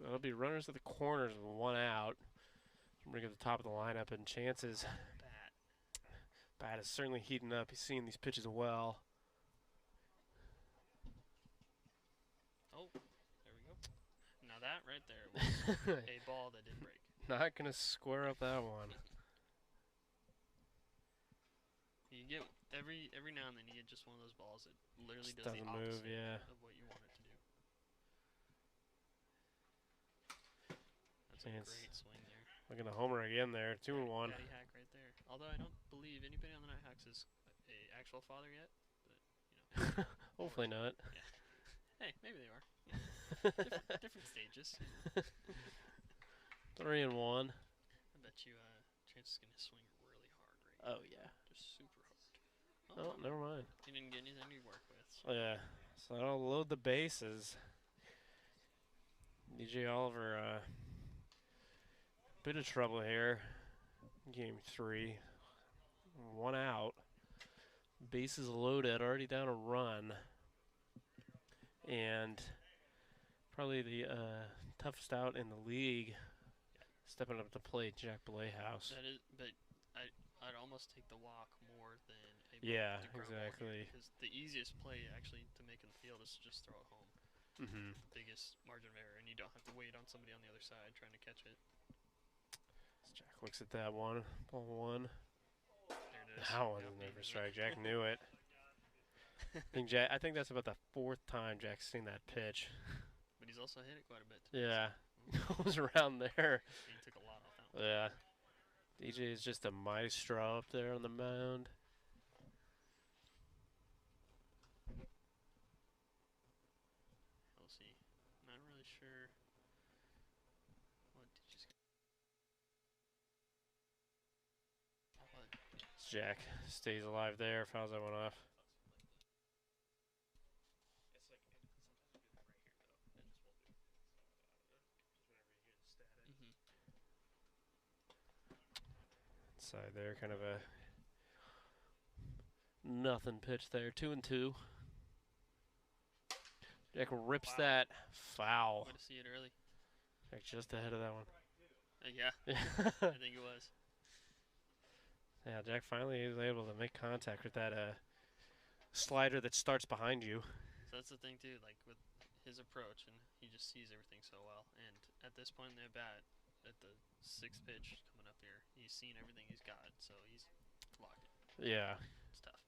E: So it'll be runners at the corners with one out. Bring at the top of the lineup and chances. Bat is certainly heating up. He's seeing these pitches well.
F: Oh, there we go. Now that right there was a ball that didn't break.
E: Not gonna square up that one.
F: You get every now and then you get just one of those balls that literally
E: Just
F: does the
E: doesn't
F: opposite
E: move, yeah.
F: of what you want it to do. That's
E: And
F: a
E: it's
F: great swing there.
E: looking to homer again there. 2-1.
F: Caddy hack right there. Although I don't believe anybody on the Nighthawks is a actual father yet, but you know.
E: Hopefully not.
F: Yeah. Hey, maybe they are. Yeah. different stages.
E: 3-1.
F: I bet you Chance is gonna swing really hard right
E: Oh
F: now.
E: yeah.
F: Just super hard.
E: Oh, never mind.
F: He didn't get anything to work with. So.
E: Yeah. So that'll load the bases. DJ Oliver, bit of trouble here. Game 3. One out. Bases loaded, already down a run. And probably the toughest out in the league. Stepping up to plate, Jack Blayhouse.
F: That is, but I'd almost take the walk more than a
E: Yeah,
F: the ground ball
E: exactly.
F: here, because the easiest play actually to make in the field is to just throw it home. Biggest margin of error, and you don't have to wait on somebody on the other side trying to catch it.
E: Jack looks at that one. Ball one.
F: There it is.
E: That one was never strike. Jack knew it. I think that's about the 4th time Jack's seen that pitch.
F: But he's also hit it quite a bit. Too,
E: Yeah. Goes around there.
F: He took a lot off that one.
E: Yeah. DJ is just a maestro up there on the mound.
F: We'll see. Not really sure what DJ's
E: Jack stays alive there. Fouls that one off. Inside there, kind of a nothing pitch there. 2-2. Jack rips that foul.
F: Way to see it early.
E: Jack just ahead of that one.
F: Yeah, I think it was.
E: Yeah, Jack finally was able to make contact with that slider that starts behind you.
F: So that's the thing too, like with his approach, and he just sees everything so well. And at this point in the bat, at the 6th pitch coming up here, he's seen everything he's got, so he's locked in.
E: Yeah.
F: It's tough.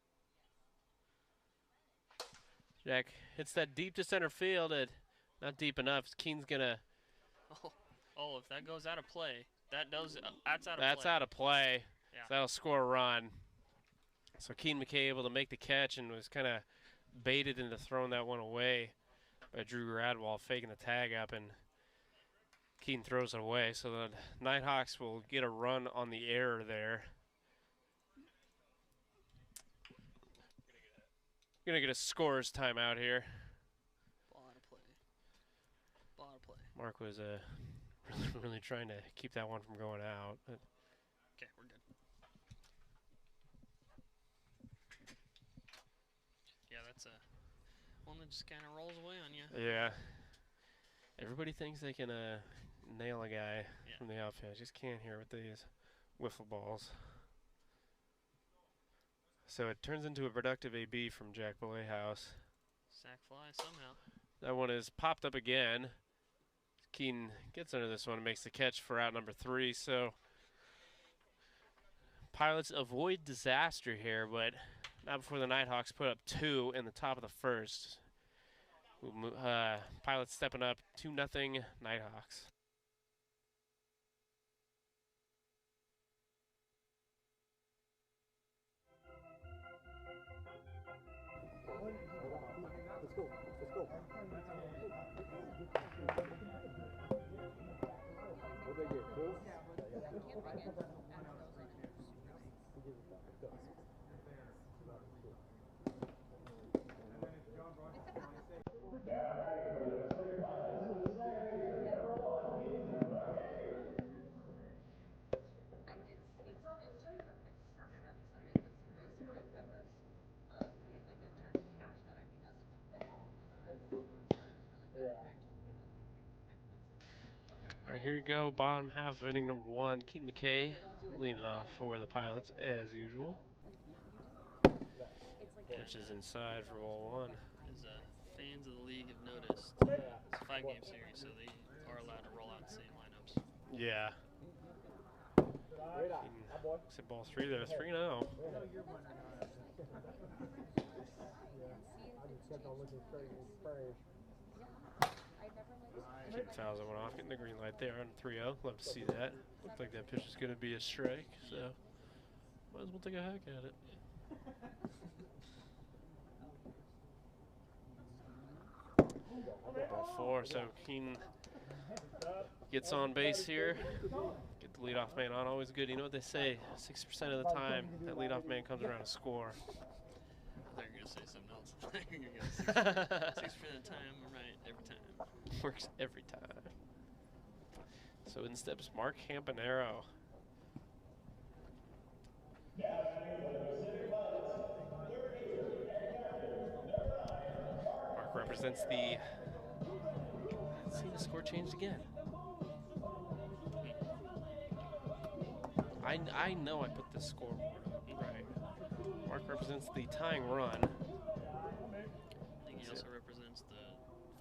E: Jack hits that deep to center field. Not deep enough. Keen's gonna.
F: Oh, if that goes out of play, that's out of play.
E: That's out of play.
F: Yeah.
E: So that'll score a run. So Keen McKay able to make the catch and was kind of baited into throwing that one away by Drew Gradwall, faking the tag up, and Keen throws it away. So the Nighthawks will get a run on the error there. Gonna get a scorer's timeout here.
F: Ball out of play. Ball out of play.
E: Mark was really trying to keep that one from going out. But
F: okay, we're good. Yeah, that's one that just kind of rolls away on you.
E: yeah. Everybody thinks they can nail a guy from the outfield. Just can't here with these wiffle balls. So it turns into a productive AB from Jack House.
F: Sack fly somehow.
E: That one is popped up again. Keaton gets under this one and makes the catch for out number 3. So Pilots avoid disaster here, but not before the Nighthawks put up 2 in the top of the first. Pilots stepping up 2-0 Nighthawks.
O: Let's go. Let's go. What'd they get? 2?
E: All right, here you go. Bottom half of inning number 1. Keaton McKay leading off for the Pilots as usual. Pitch is inside for ball 1.
F: As fans of the league have noticed, it's a 5-game series, so they are allowed to roll out the same lineups.
E: Yeah. Except ball 3 there, 3-0. Keaton fouls that one off, getting the green light there on 3-0. Love to see that. Looked like that pitch is going to be a strike, so might as well take a hack at it. Ball 4, so Keaton gets on base here. Get the leadoff man on, always good. You know what they say, 60% of the time that leadoff man comes around to score.
F: I thought you were going to say something else. I thought you were going to say 6% of the time, I'm right, every time.
E: Works every time. So in steps Mark Campanero. Mark represents the... Let's see, the score changed again. I know I put this scoreboard up right. Mark represents the tying run.
F: I think he also represents the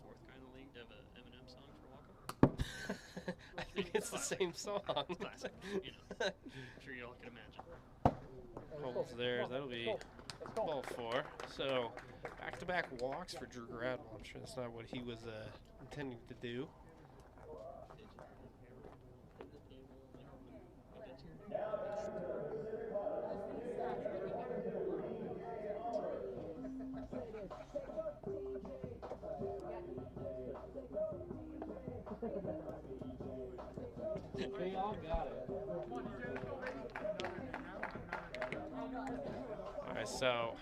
F: 4th guy in the league to have an Eminem song for walk-up.
E: I think it's the same song.
F: Classic, you know. I'm sure you all can imagine.
E: Holds there, that'll be ball 4. So back-to-back walks for Drew Gradwell. I'm sure that's not what he was intending to do.
C: They all got it.
E: All right, so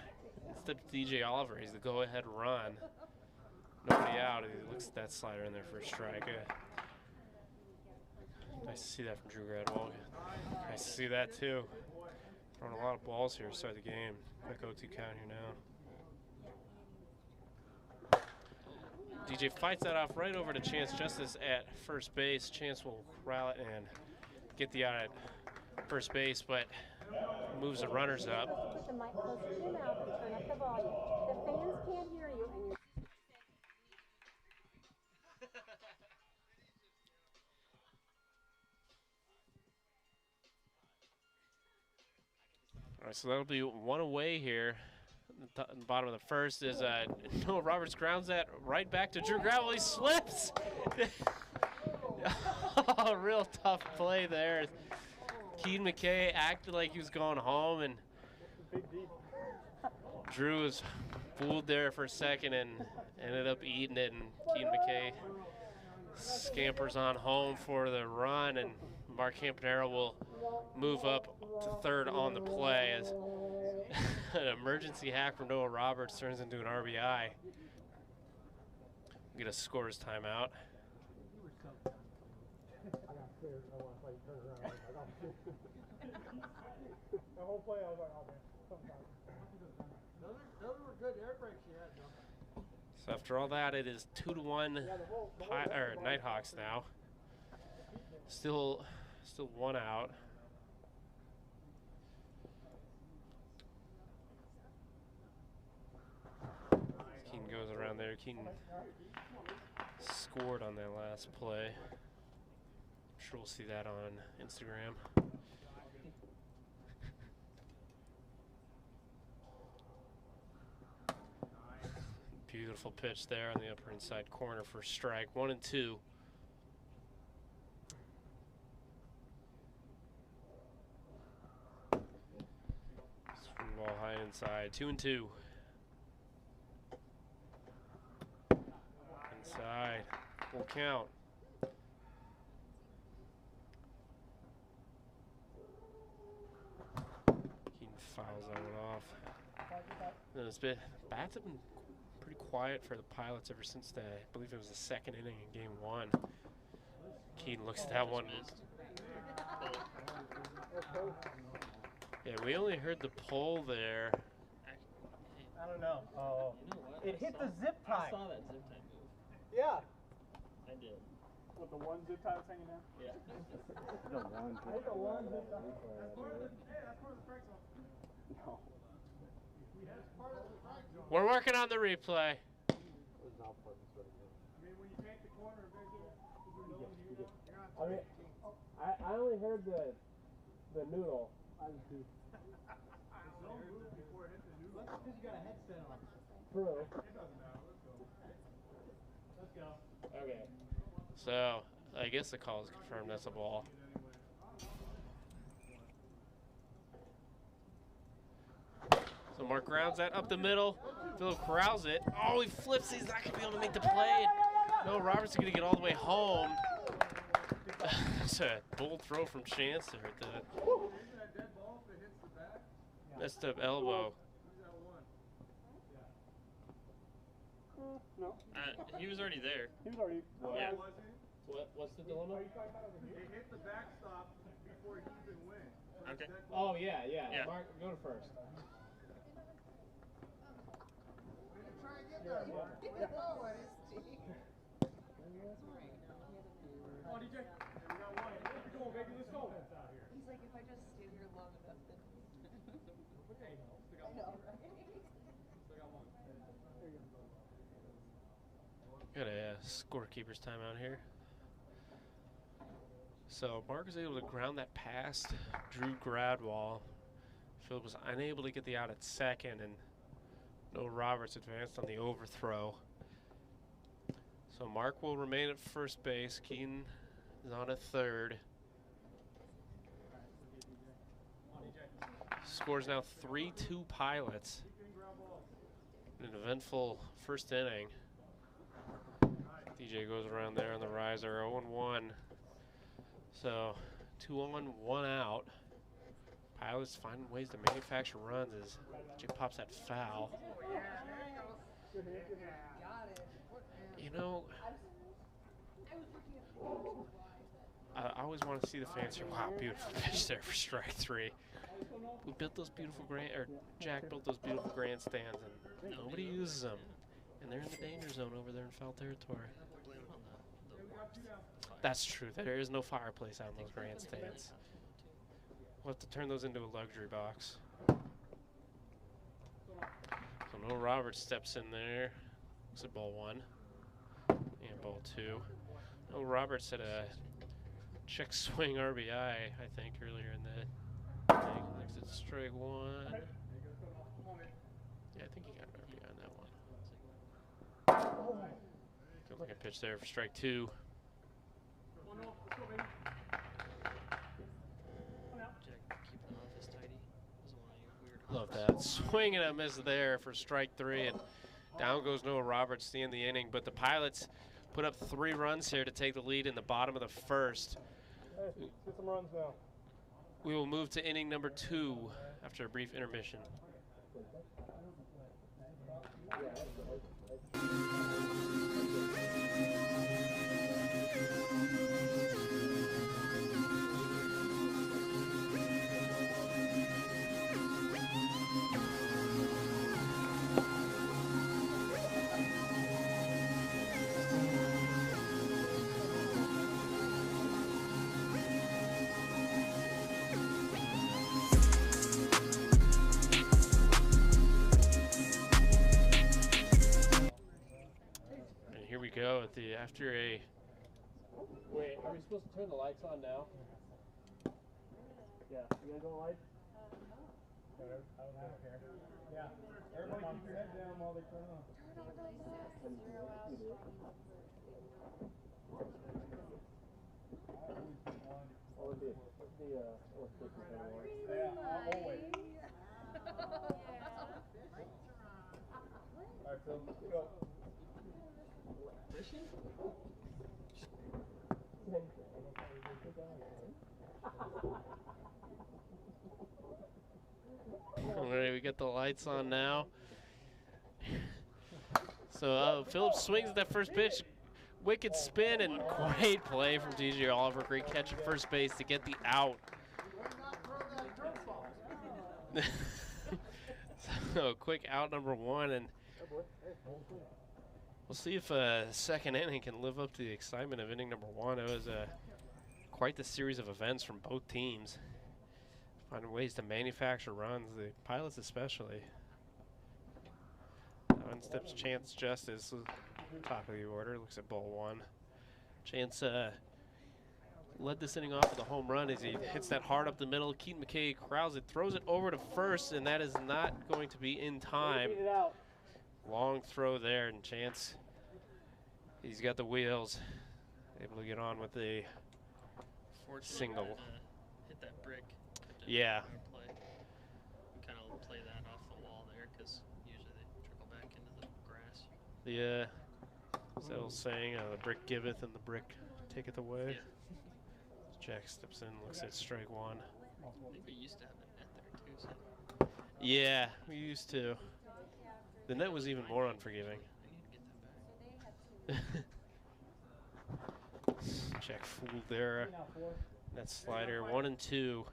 E: instead of DJ Oliver, he's the go-ahead run. Nobody out. He looks at that slider in there for a strike. Nice to see that from Drew Gradwell. Nice to see that too. Throwing a lot of balls here to start the game. Quick 0-2 count here now. DJ fights that off right over to Chance Justice at first base. Chance will corral it and get the out at first base, but moves the runners up.
N: Put the mic closer to your mouth and turn up the volume. The fans can't hear you, and you're...
E: All right, so that'll be 1 away here. The bottom of the first is Noah Roberts grounds that right back to Drew Gradwell. He slips. Oh, real tough play there. Keaton McKay acted like he was going home, and Drew was fooled there for a second and ended up eating it. And Keaton McKay scampers on home for the run, and Mark Campanero will move up to 3rd on the play as an emergency hack from Noah Roberts turns into an RBI. Get a scorer's timeout.
O: The whole play, I was like, oh man, those were good air brakes you had, John.
E: So after all that, it is 2-1 Nighthawks now. Still 1 out. there. Keaton scored on that last play. I'm sure we'll see that on Instagram. Beautiful pitch there on the upper inside corner for strike 1 and 2. Swing ball high inside, 2 and 2. Inside, full count. Keaton fouls that one off. Bats have been pretty quiet for the Pilots ever since I believe it was the second inning in game 1. Keaton looks at that one. Yeah, we only heard the pull there.
A: I don't know. Oh, it hit the zip tie.
F: I saw that zip tie move.
A: Yeah.
F: I did.
A: With the one zip tie that's hanging down?
F: Yeah.
A: The one zip tie. That's part of the strike zone. No.
E: We're working on the replay.
A: I mean, when you paint the corner,
J: I only heard the noodle.
A: That's because you got a headset on.
J: True.
A: It doesn't matter. Let's go.
F: Okay.
E: So, I guess the call is confirmed. That's a ball. So Mark grounds that up the middle. Phil corrals it. Oh, he flips. He's not going to be able to make the play. No, Roberts is going to get all the way home. That's a bold throw from Chance there at that. Messed up elbow.
A: No.
F: He was already there.
A: He was already.
F: Yeah.
J: What's the dilemma?
A: It hit the backstop before he even went.
F: Okay.
J: Oh, yeah. Mark, go to first.
A: Come on, DJ. We got one. Keep going, baby. Let's go.
N: He's like, if I just stay here long enough, then. I know, right?
E: Got a scorekeeper's timeout here. So Mark was able to ground that past Drew Gradwall. Philip was unable to get the out at second, and no Roberts advanced on the overthrow. So Mark will remain at first base. Keaton is on at third. Scores now 3-2 Pilots. An eventful first inning. DJ goes around there on the riser, 0-1. So 2 on, 1 out. Pilots finding ways to manufacture runs as DJ pops that foul. You know, I always want to see the fans here. Wow, beautiful pitch there for strike 3. We built those beautiful Jack built those beautiful grandstands, and nobody uses them. And they're in the danger zone over there in foul territory. That's true. There is no fireplace out in those grandstands. We'll have to turn those into a luxury box. So no Roberts steps in there. Looks at ball 1 and ball 2. No Roberts had a check swing RBI, I think, earlier in the inning. Looks at strike 1. Yeah, I think he got an RBI on that one. Good looking pitch there for strike 2. Love that. Swing and a miss there for strike 3, and down goes Noah Roberts to end the inning. But the Pilots put up 3 runs here to take the lead in the bottom of the first.
A: Hey, get some runs now.
E: We will move to inning number 2 after a brief intermission. after a.
J: Wait, are we supposed to turn the lights on now? Yeah, you guys want lights?
A: I don't care. Yeah. Everybody keep your head down while they turn on. Yeah, always. Alright, so go.
J: Fishing?
E: Alright, we got the lights on now. So Phillips swings at that first pitch. Wicked spin and great play from DJ Oliver. Great catch at first base to get the out. So quick out number one, and we'll see if second inning can live up to the excitement of inning number one. It was quite the series of events from both teams. Finding ways to manufacture runs, the Pilots especially. One steps Chance Justice, top of the order, looks at ball one. Chance led this inning off with a home run as he hits that hard up the middle. Keaton McKay crowds it, throws it over to first, and that is not going to be in time. Long throw there, and Chance, he's got the wheels, able to get on with a single.
F: Hit that brick.
E: Yeah.
F: Play. We kind of play that off the wall there because usually they trickle back into the grass.
E: Yeah. Is that old saying, the brick giveth and the brick taketh away?
F: Yeah.
E: Jack steps in, looks at strike one.
F: I think we used to have a net there too. So.
E: Yeah, we used to. The net was even more unforgiving.
F: I need to get that back.
E: Jack fooled there. That slider, 1-2.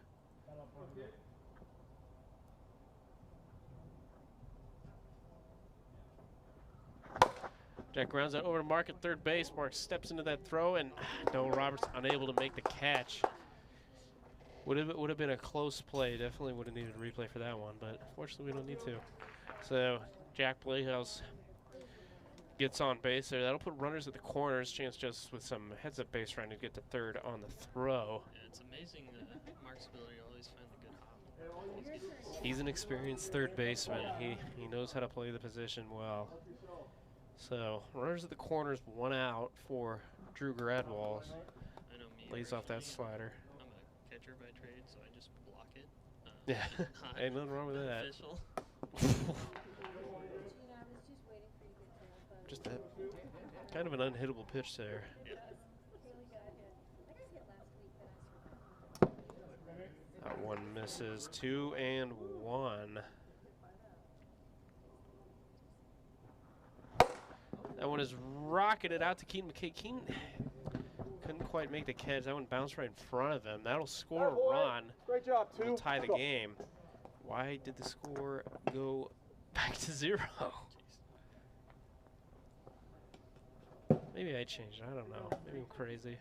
E: Jack grounds that over to Mark at third base. Mark steps into that throw, and Noah Roberts unable to make the catch. Would have been a close play. Definitely would have needed a replay for that one, but fortunately we don't need to. So Jack Playhouse gets on base there. That'll put runners at the corners. Chance Justice with some heads-up base trying to get to third on the throw.
F: Yeah, it's amazing Mark's ability to always find a good hop.
E: He's an experienced third baseman. He knows how to play the position well. So runners at the corners, one out for Drew Gradwall.
F: I know me.
E: Lays off that slider.
F: I'm a catcher by trade, so I just block it.
E: Yeah, ain't nothing wrong with that.
F: Official.
E: Just a kind of an unhittable pitch there.
F: Yeah.
E: That one misses. 2-1. That one is rocketed out to Keaton McKay. Keaton couldn't quite make the catch. That one bounced right in front of him. That'll score a run.
A: Great job, two.
E: We'll tie the game. Why did the score go back to 0? Maybe I changed. I don't know. Maybe I'm crazy.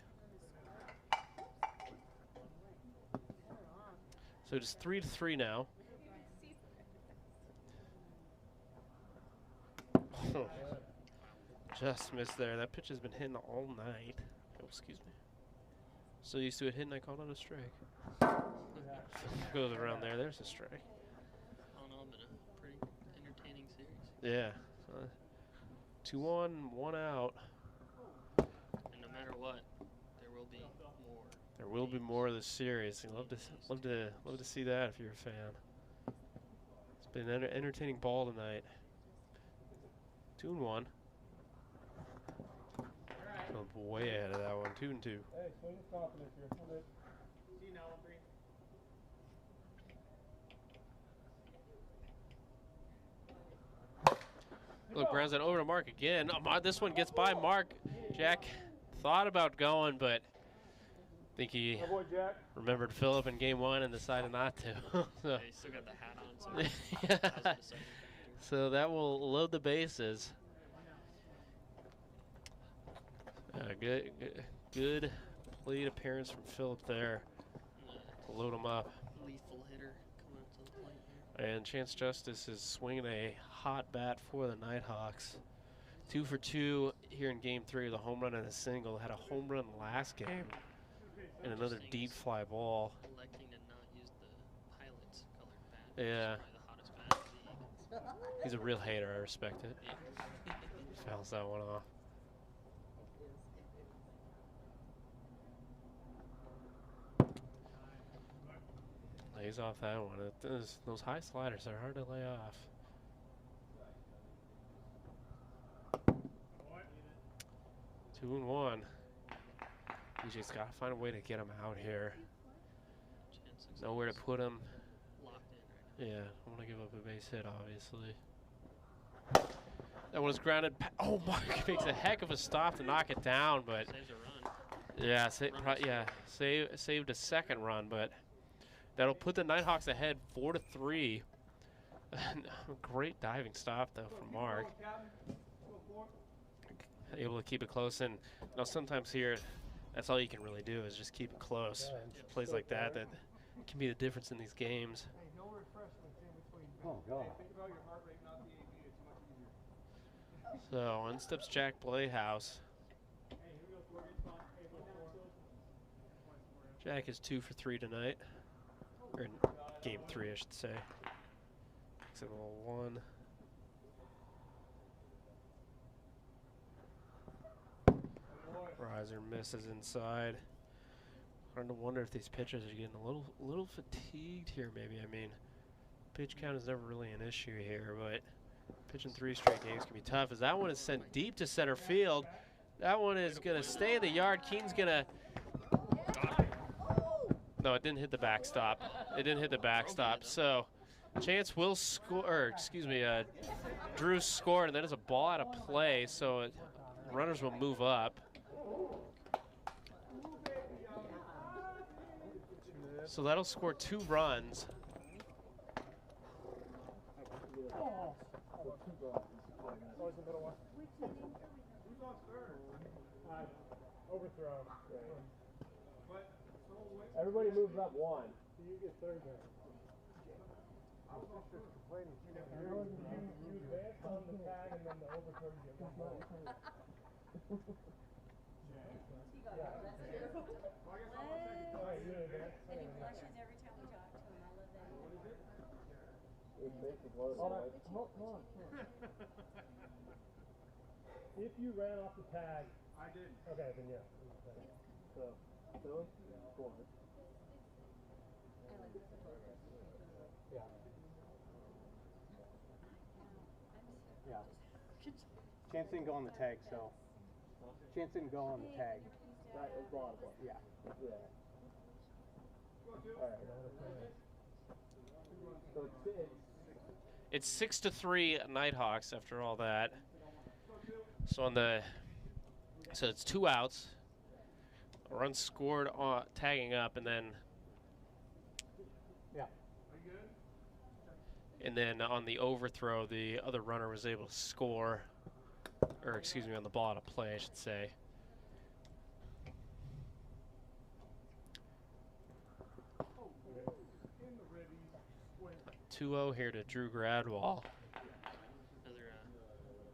E: So it's 3-3 now. Just missed there. That pitch has been hitting all night. Oh, excuse me. So used to it hitting, I called it a strike. Goes around there. There's a strike.
F: All in all, been a pretty entertaining series.
E: Yeah. 2-1, 1 out.
F: And no matter what, there will be more.
E: There will be more of this series. I'd love to see that if you're a fan. It's been an entertaining ball tonight. 2-1. Way ahead of that one. 2-2.
A: Hey, swing with confidence here. See now, 3.
E: Look, grounds it over to Mark again. This one gets by Mark. Jack thought about going, but I think he remembered Phillip in game 1 and decided not to. So.
F: Yeah, he still got the hat on, so.
E: Yeah. So that will load the bases. Good plate appearance from Phillip there to load him up.
F: Lethal hitter coming up to the plate here.
E: And Chance Justice is swinging a hot bat for the Nighthawks. 2 for 2 here in game 3 with a home run and a single. Had a home run last game and another deep fly ball.
F: Electing to not use the Pilot's colored bat.
E: Yeah.
F: Probably the hottest bat in the league.
E: He's a real hater. I respect it. Fouls that one off. Lays off that one. Those high sliders are hard to lay off. 2-1. DJ's got to find a way to get him out here. Nowhere to put him. Yeah, I want to give up a base hit, obviously. That one was grounded. Oh, Mark makes a heck of a stop to knock it down, but
F: Saves a run.
E: yeah, saved a second run, but that'll put the Nighthawks ahead 4-3. Great diving stop though from Mark. Able to keep it close, and you know, sometimes here, that's all you can really do is just keep it close. Plays like that can be the difference in these games.
O: Oh, God.
E: So on steps Jack Playhouse. Jack is 2 for 3 tonight, or in game 3, I should say. Except a 1. Riser misses inside. Starting to wonder if these pitchers are getting a little fatigued here. Maybe. I mean, pitch count is never really an issue here, but pitching 3 straight games can be tough. As that one is sent deep to center field. That one is gonna stay in the yard. Keene's gonna. No, it didn't hit the backstop. It didn't hit the backstop. So, Chance will score. Or, excuse me, Drew scored, and that is a ball out of play. So, runners will move up. So that'll score 2 runs.
O: Overthrow. Everybody moves up 1. So you get third there. You advance on the tag and then the overthrow you get 1 more. Alright, you advance.
N: And he flushes every time we talk to him. I love that. What is it?
O: Hold on. If you ran off the tag. I did. Okay, then yeah. So, Philly, score. Yeah. Yeah. Chance didn't go on the tag, so. Chance didn't go on the tag. Right, it's bottom. Yeah. Yeah. All right. So
E: It's 6-3 Nighthawks after all that. So so it's 2 outs. A run scored on tagging up, and then on the overthrow, the other runner was able to score, or excuse me, on the ball out of play, I should say. – 2-0 here to Drew Gradwall.
F: Another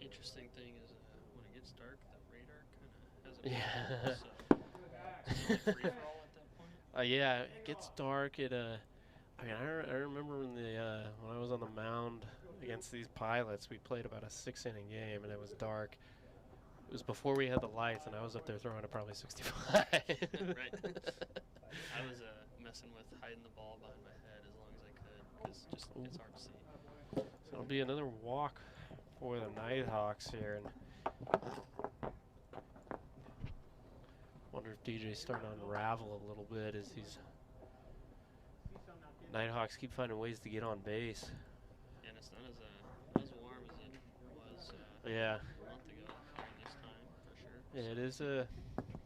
F: interesting thing is when it gets dark, the radar kind of has a free for all at that point.
E: Yeah, it gets dark. I mean, I remember when I was on the mound against these Pilots, we played about a 6-inning game, and it was dark. It was before we had the lights, and I was up there throwing at probably 65.
F: Right. I was messing with hiding the ball behind my head as long as I could, because it's hard to see.
E: So it'll be another walk for the Nighthawks here, and wonder if DJ's starting to unravel a little bit as these Nighthawks keep finding ways to get on base.
F: And it's not as warm as it was a month ago during this time, for sure.
E: Yeah, it is a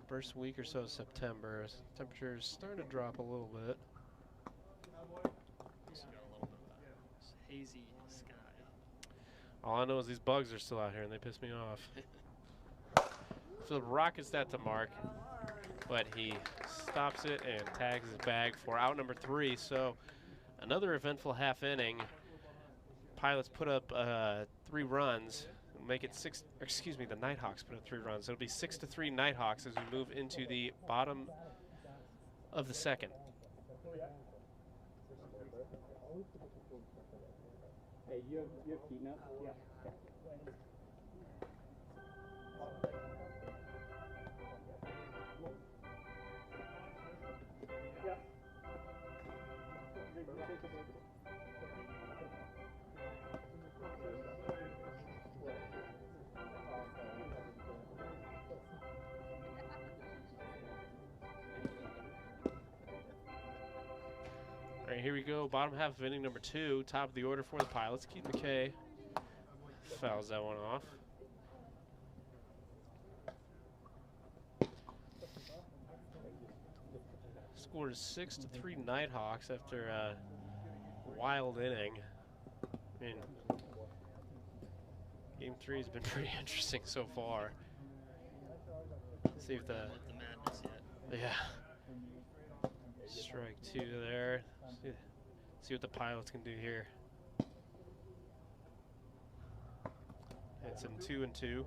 E: first week or so of September. Temperature's starting to drop a little bit.
F: Also got a little bit of a hazy sky.
E: All I know is these bugs are still out here, and they piss me off. So the rockets that to Mark, but he stops it and tags his bag for out number 3. So another eventful half inning. Pilots put up 3 runs. make it the Nighthawks put up 3 runs. It'll be 6-3 Nighthawks as we move into the bottom of the second.
A: Hey, you have Keaton up? Yeah.
E: All right, here we go. Bottom half of inning number 2. Top of the order for the Pilots. Keaton McKay fouls that one off. Scored 6-3 Nighthawks after a wild inning. I mean, game 3 has been pretty interesting so far. See if the
F: madness yet.
E: Yeah. Strike 2 there. See what the Pilots can do here. It's in 2-2.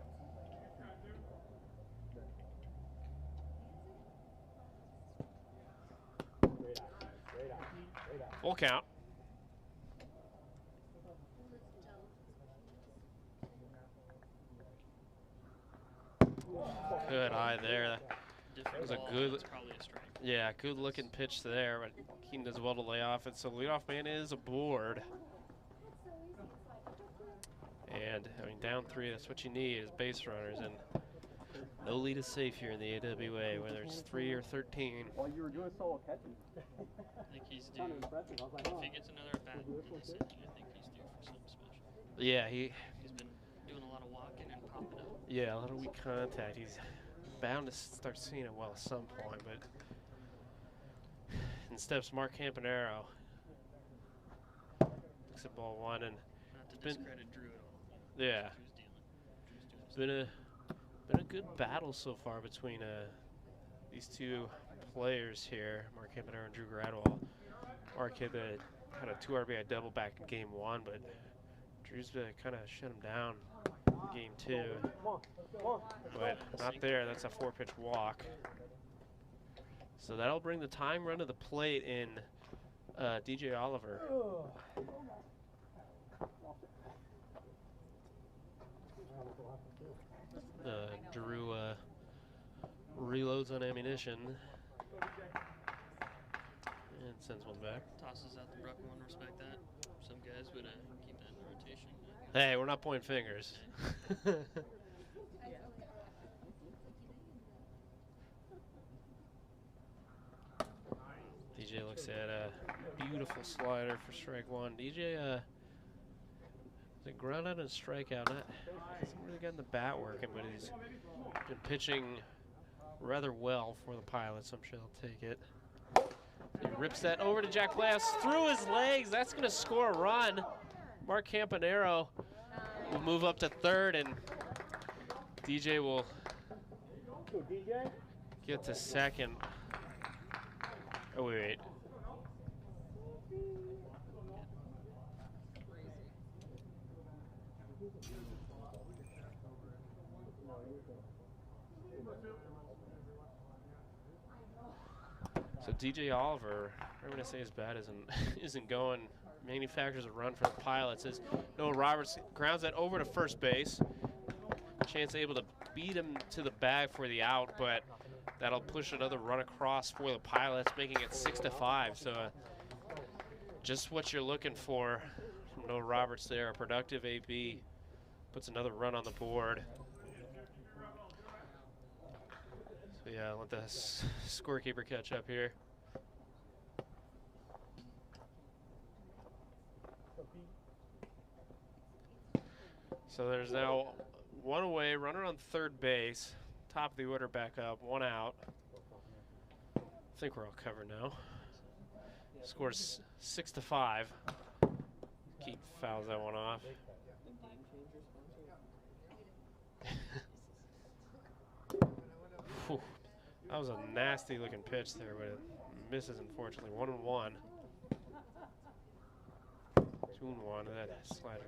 E: Full count. Good eye there. That was a good,
F: probably a strike.
E: Yeah, good looking pitch there, but Keaton does well to lay off it. So leadoff man is aboard. And I mean, down 3, that's what you need is base runners, and no lead is safe here in the AWA, whether it's 3 or 13.
A: While you were doing solo catching.
F: I think he's due. If he gets another at bat in this inning, I think he's due for something special.
E: Yeah,
F: he's been doing a lot of walking and popping up.
E: Yeah, a lot of weak contact. He's bound to start seeing it well at some point, but in steps Mark Campanaro. Looks at ball 1, and
F: not to discredit Drew at all.
E: Yeah, it's been a good battle so far between these 2 players here, Mark Campanaro and Drew Gradwell. Mark had a 2 RBI double back in game 1, but Drew's kind of shut him down in game 2. But not there. That's a 4-pitch walk. So that'll bring the tying run to the plate in DJ Oliver. Drew reloads on ammunition and sends one back.
F: Tosses out the Bruck one, respect that. Some guys would keep that in rotation.
E: Hey, we're not pointing fingers. DJ looks at a beautiful slider for strike 1. DJ the ground out and strikeout. Hasn't really gotten the bat working, but he's been pitching rather well for the Pilots. I'm sure they'll take it. He rips that over to Jack Glass through his legs. That's going to score a run. Mark Campanaro will move up to 3rd, and DJ will get to 2nd. Oh, wait. So DJ Oliver, I'm going to say his bat isn't going. Manufactures a run for the Pilots as Noah Roberts grounds that over to first base. Chance able to beat him to the bag for the out, but that'll push another run across for the Pilots, making it 6-5. So just what you're looking for from Noah Roberts there. A productive AB puts another run on the board. So yeah, let the scorekeeper catch up here. So there's now 1 away, runner on 3rd base. Top of the order back up, 1 out. I think we're all covered now. Scores 6-5. Keith fouls that one off. Whew. That was a nasty looking pitch there, but it misses unfortunately. 1-1. 2-1. That slider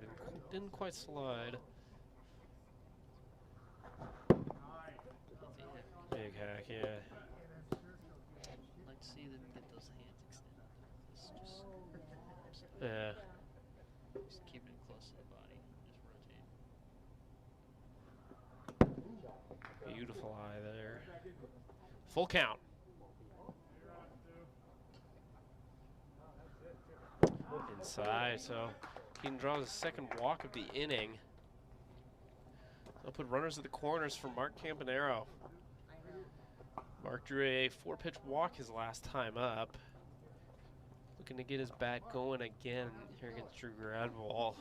E: didn't quite slide. big hack, yeah.
F: I'd like to see them get those hands extended. It's just
E: Yeah.
F: Just keep it close to the body. Just rotate.
E: Beautiful eye there. Full count. Inside, so Keaton draws his second walk of the inning. They'll put runners at the corners for Mark Campanaro. Mark drew a 4-pitch walk his last time up. Looking to get his bat going again here against Drew Gradwall.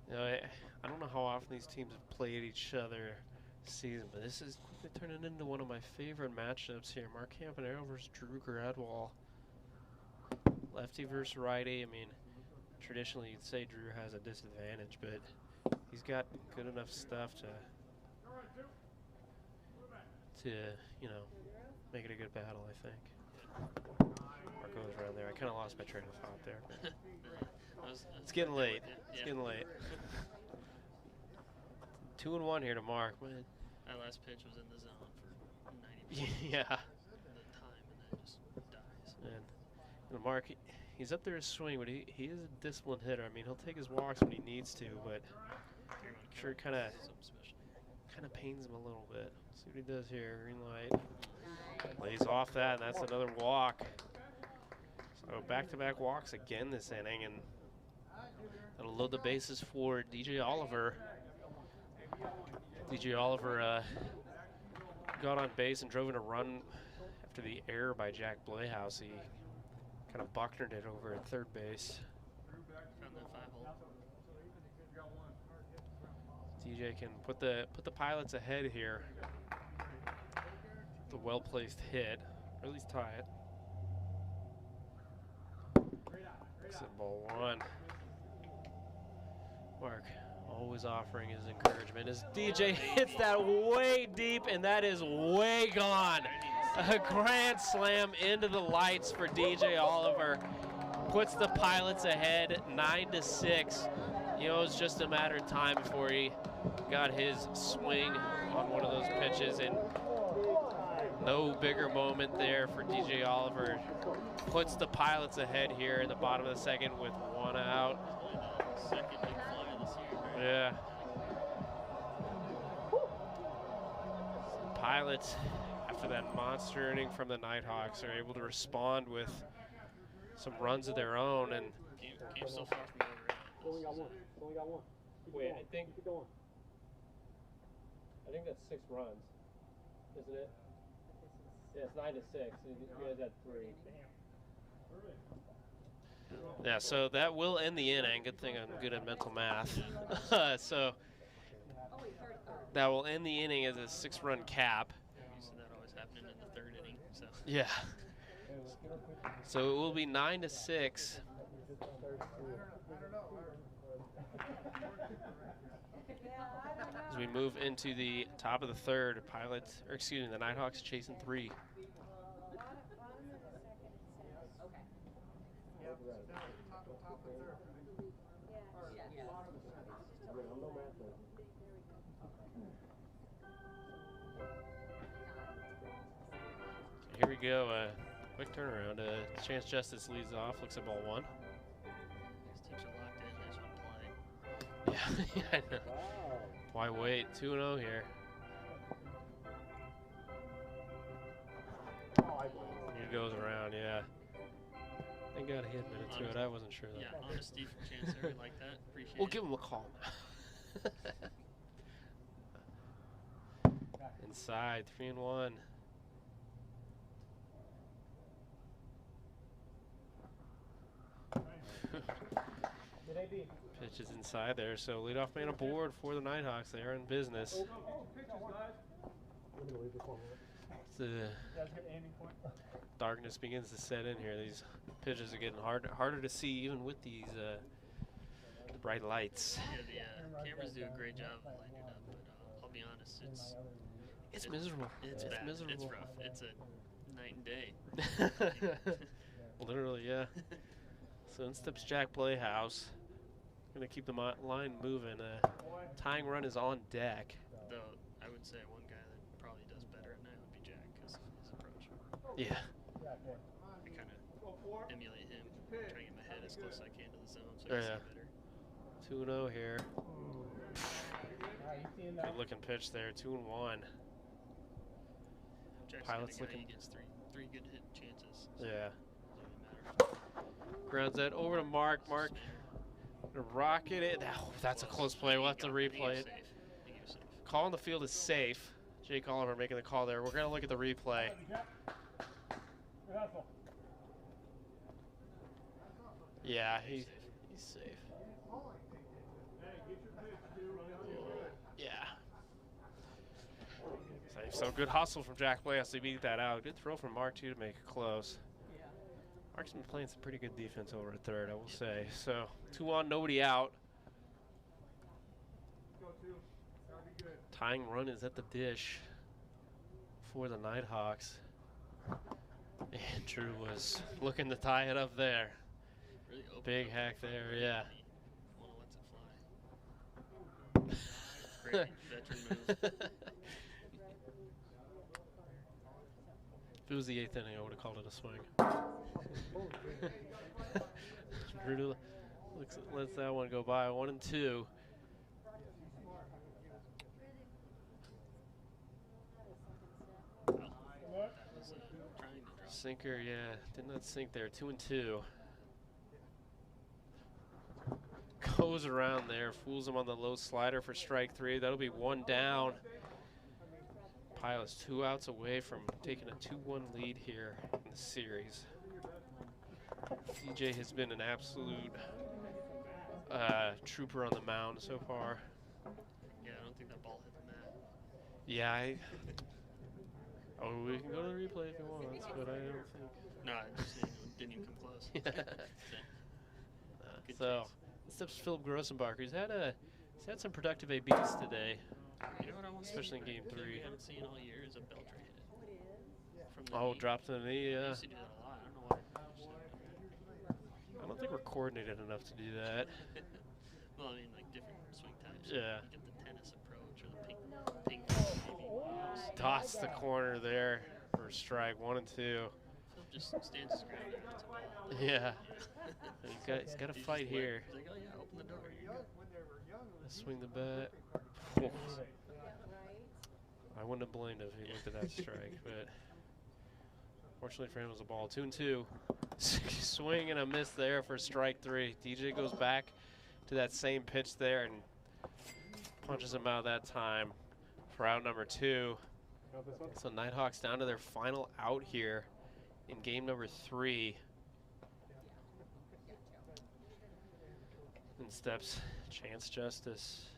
E: You know, I don't know how often these teams have played each other this season, but this is quickly turning into one of my favorite matchups here. Mark Campanaro versus Drew Gradwall. Lefty versus righty. I mean, traditionally you'd say Drew has a disadvantage, but he's got good enough stuff to you know, make it a good battle, I think. Mark goes around there. I kind of lost my train of thought there. It's getting late. It's getting late. 2-1 here to Mark. Man.
F: That last pitch was in the zone for 90%
E: Yeah.
F: of the time, and then just dies.
E: And you know, Mark, he's up there to swing, but he is a disciplined hitter. I mean, he'll take his walks when he needs to, but I'm sure it kind of pains him a little bit. See what he does here. Green light. Lays off that, and that's another walk. So back-to-back walks again this inning, and that'll load the bases for DJ Oliver. DJ Oliver got on base and drove in a run after the error by Jack Blayhouse. He kind of bucknered it over at third base.
F: Found that 5-hole.
E: DJ can put the Pilots ahead here. The well-placed hit, or at least tie it. Exit ball 1. Mark always offering his encouragement as DJ hits that way deep, and that is way gone. A grand slam into the lights for DJ Oliver. Puts the Pilots ahead 9-6. You know, it's just a matter of time before he got his swing on one of those pitches, and no bigger moment there for DJ Oliver. Puts the Pilots ahead here in the bottom of the second with 1 out.
F: Second big flyer this year.
E: Yeah. Pilots, after that monster inning from the Nighthawks, are able to respond with some runs of their own. And
F: Game's so far from over.
J: Only got one. Only got one.
E: wait, I think
J: Keep it going.
E: I think that's 6 runs, isn't it? Yeah, it's 9-6. You guys had 3. Yeah, so that will end the inning. Good thing I'm good at mental math. So that will end the inning as a 6-run cap.
F: So that always happening in the 3rd inning. So
E: Yeah. So it will be 9-6. As we move into the top of the 3rd, Pilots, or excuse me, the Nighthawks chasing 3. Here we go, quick turnaround. Chance Justice leads off, looks at ball 1.
F: these teams are locked in. They just want to play.
E: Yeah, I know. Why wait? 2-0 here. He goes around, yeah. Thank God he admitted to it. I wasn't sure that.
F: Yeah, honesty from Chancellor like that. Appreciate
E: We'll
F: it.
E: give him a call now. Inside, 3-1. Pitch is inside there, so leadoff man aboard for the Nighthawks. They are in business. The darkness begins to set in here. These pitches are getting harder to see, even with these the bright lights.
F: Yeah, the cameras do a great job of lighting it up, but I'll be honest,
E: it's miserable.
F: It's bad.
E: miserable.
F: It's rough. It's a night and day.
E: Literally, yeah. So in steps Jack Playhouse. Gonna keep the line moving. Tying run is on deck.
F: Though I would say one guy that probably does better at night would be Jack because of his approach.
E: Yeah.
F: I kind of emulate him, try to get my head as close as I can to the zone so I can see better.
E: 2-0 here. Good looking pitch there. 2-1.
F: Jack's
E: Pilots
F: looking.
E: looking.
F: He gets three good hit chances. So
E: Yeah.
F: Doesn't matter.
E: Grounds that over to Mark. Mark. Gonna rocket it. Oh, that's a close play. We'll have to replay it. Call on the field is safe. Jake Oliver making the call there. We're gonna look at the replay. Yeah, he's safe. Yeah. Safe. So good hustle from Jack Blass to beat that out. Good throw from Mark too to make it close. Mark's been playing some pretty good defense over at third, I will say. So 2 on, nobody out. Tying run is at the dish for the Nighthawks. And Drew was looking to tie it up there.
F: Really
E: big hack there, yeah.
F: Great veteran move.
E: If it was the 8th inning, I would have called it a swing. Drew lets that one go by. 1-2. Sinker, yeah, did not sink there. 2-2. Goes around there, fools him on the low slider for strike 3. That'll be 1 down. Pilots 2 outs away from taking a 2-1 lead here in the series. DJ has been an absolute trooper on the mound so far.
F: Yeah, I don't think that ball hit the mat.
E: Yeah, we can go to the replay if you want, but I don't think.
F: No, it just didn't even come close.
E: So, steps Philip Grossenbacher. He's had some productive ABs today.
F: You know what I want to see?
E: Especially in game 3.
F: We haven't seen all year is a Beltray hit. From the knee.
E: Dropped the knee, yeah.
F: We used to do that a lot. I don't know why.
E: I don't think we're coordinated enough to do that.
F: Well, I mean, like different swing types.
E: Yeah.
F: You get the tennis approach or the ping maybe.
E: Dots the corner there for strike 1 and 2.
F: Phil just stands his ground there. It's a ball.
E: Yeah. He's got to fight here.
F: He's like, oh yeah, open the door. You're good.
E: Swing the bat. I wouldn't have blamed him if he looked at that strike, but fortunately for him, it was a ball. 2-2. Swing and a miss there for strike 3. DJ goes back to that same pitch there and punches him out that time for out number 2. So Nighthawks down to their final out here in game number 3. And steps Chance Justice.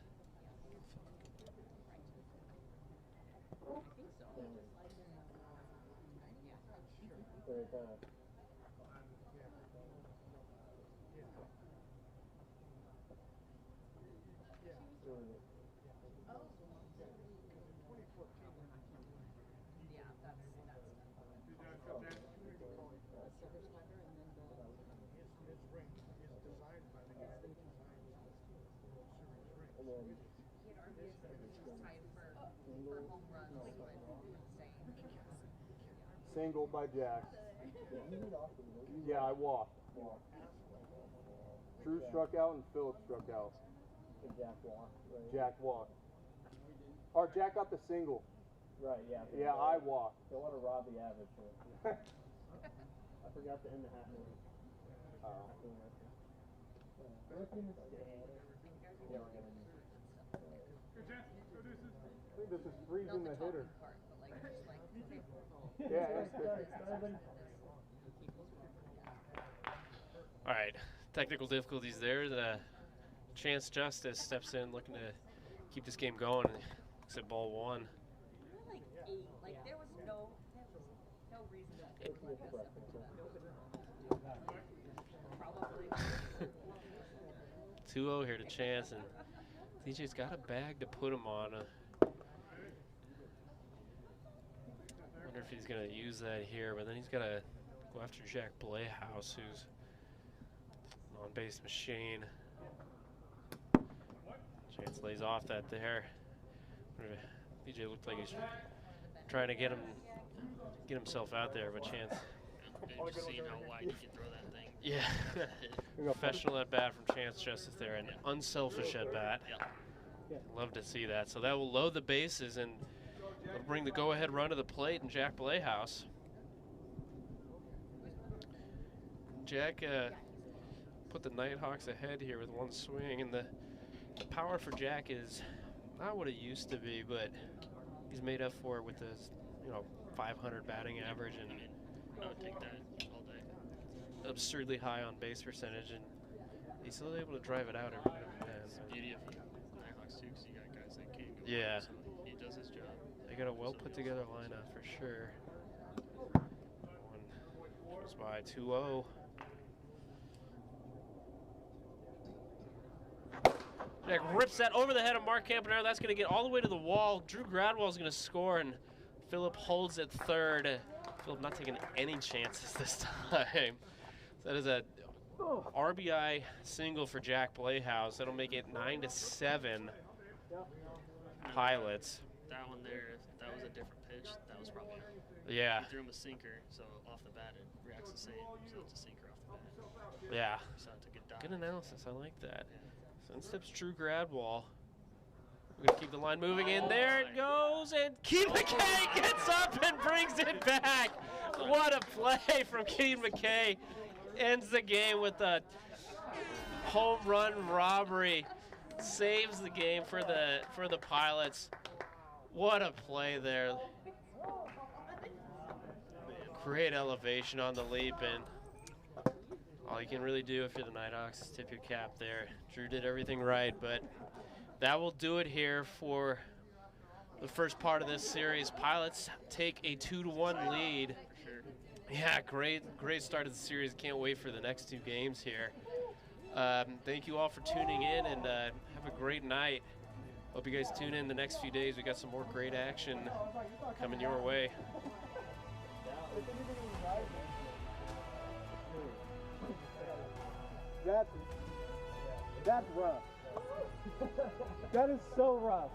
A: Single by Jack. Yeah, I walked. Drew struck out and Philip struck out.
J: Jack walked. Right?
A: Jack walked. Or Jack got the single.
J: Right, yeah.
A: Yeah, I walked.
J: Don't want to rob the average here. I forgot to end the half inning.
A: Yeah, we're gonna I think this is freezing the hitter. Yeah,
E: all right, technical difficulties there. The Chance Justice steps in looking to keep this game going. Looks at ball 1.
N: Like there was no reason to pick like this
E: Probably. 2-0 here to Chance, and DJ's got a bag to put him on. Wonder if he's gonna use that here, but then he's gotta go after Jack Blayhouse, who's an on-base machine. Chance lays off that there. DJ looked like he's trying to get himself out there, but Chance.
F: Just seeing how wide you can throw that thing.
E: Yeah. Professional at bat from Chance Justice there, an unselfish at bat. Love to see that. So that will load the bases and it'll bring the go-ahead run to the plate in Jack Playhouse. Jack put the Nighthawks ahead here with one swing, and the power for Jack is not what it used to be, but he's made up for it with this, 500 batting average and
F: I would take that all day.
E: Absurdly high on base percentage, and he's still able to drive it out every time he can.
F: It's the beauty of Nighthawks too, because you got guys that can't go.
E: Yeah.
F: So he does his job.
E: They got a well put together lineup for sure. One goes by 2-0. Jack rips that over the head of Mark Campanaro. That's going to get all the way to the wall. Drew Gradwell is going to score, and Phillip holds at third. Phillip not taking any chances this time. So that is a RBI single for Jack Playhouse. That'll make it 9-7 Pilots.
F: That one there, if that was a different pitch, that was probably.
E: Yeah.
F: He threw him a sinker, so off the bat it reacts the same. So it's a sinker off the bat.
E: Yeah.
F: So it's a good dive.
E: Good analysis. I like that. So in steps Drew Gradwall. We're going to keep the line moving in. There it goes, and Keith McKay gets up and brings it back. What a play from Keith McKay. Ends the game with a home run robbery. Saves the game for the Pilots. What a play there. Great elevation on the leap, and all you can really do if you're the Nighthawks is tip your cap there. Drew did everything right, but that will do it here for the first part of this series. Pilots take a 2-1 lead. Yeah, great start of the series. Can't wait for the next two games here. Thank you all for tuning in, and have a great night. Hope you guys tune in the next few days. We got some more great action coming your way.
A: That's rough. That is so rough.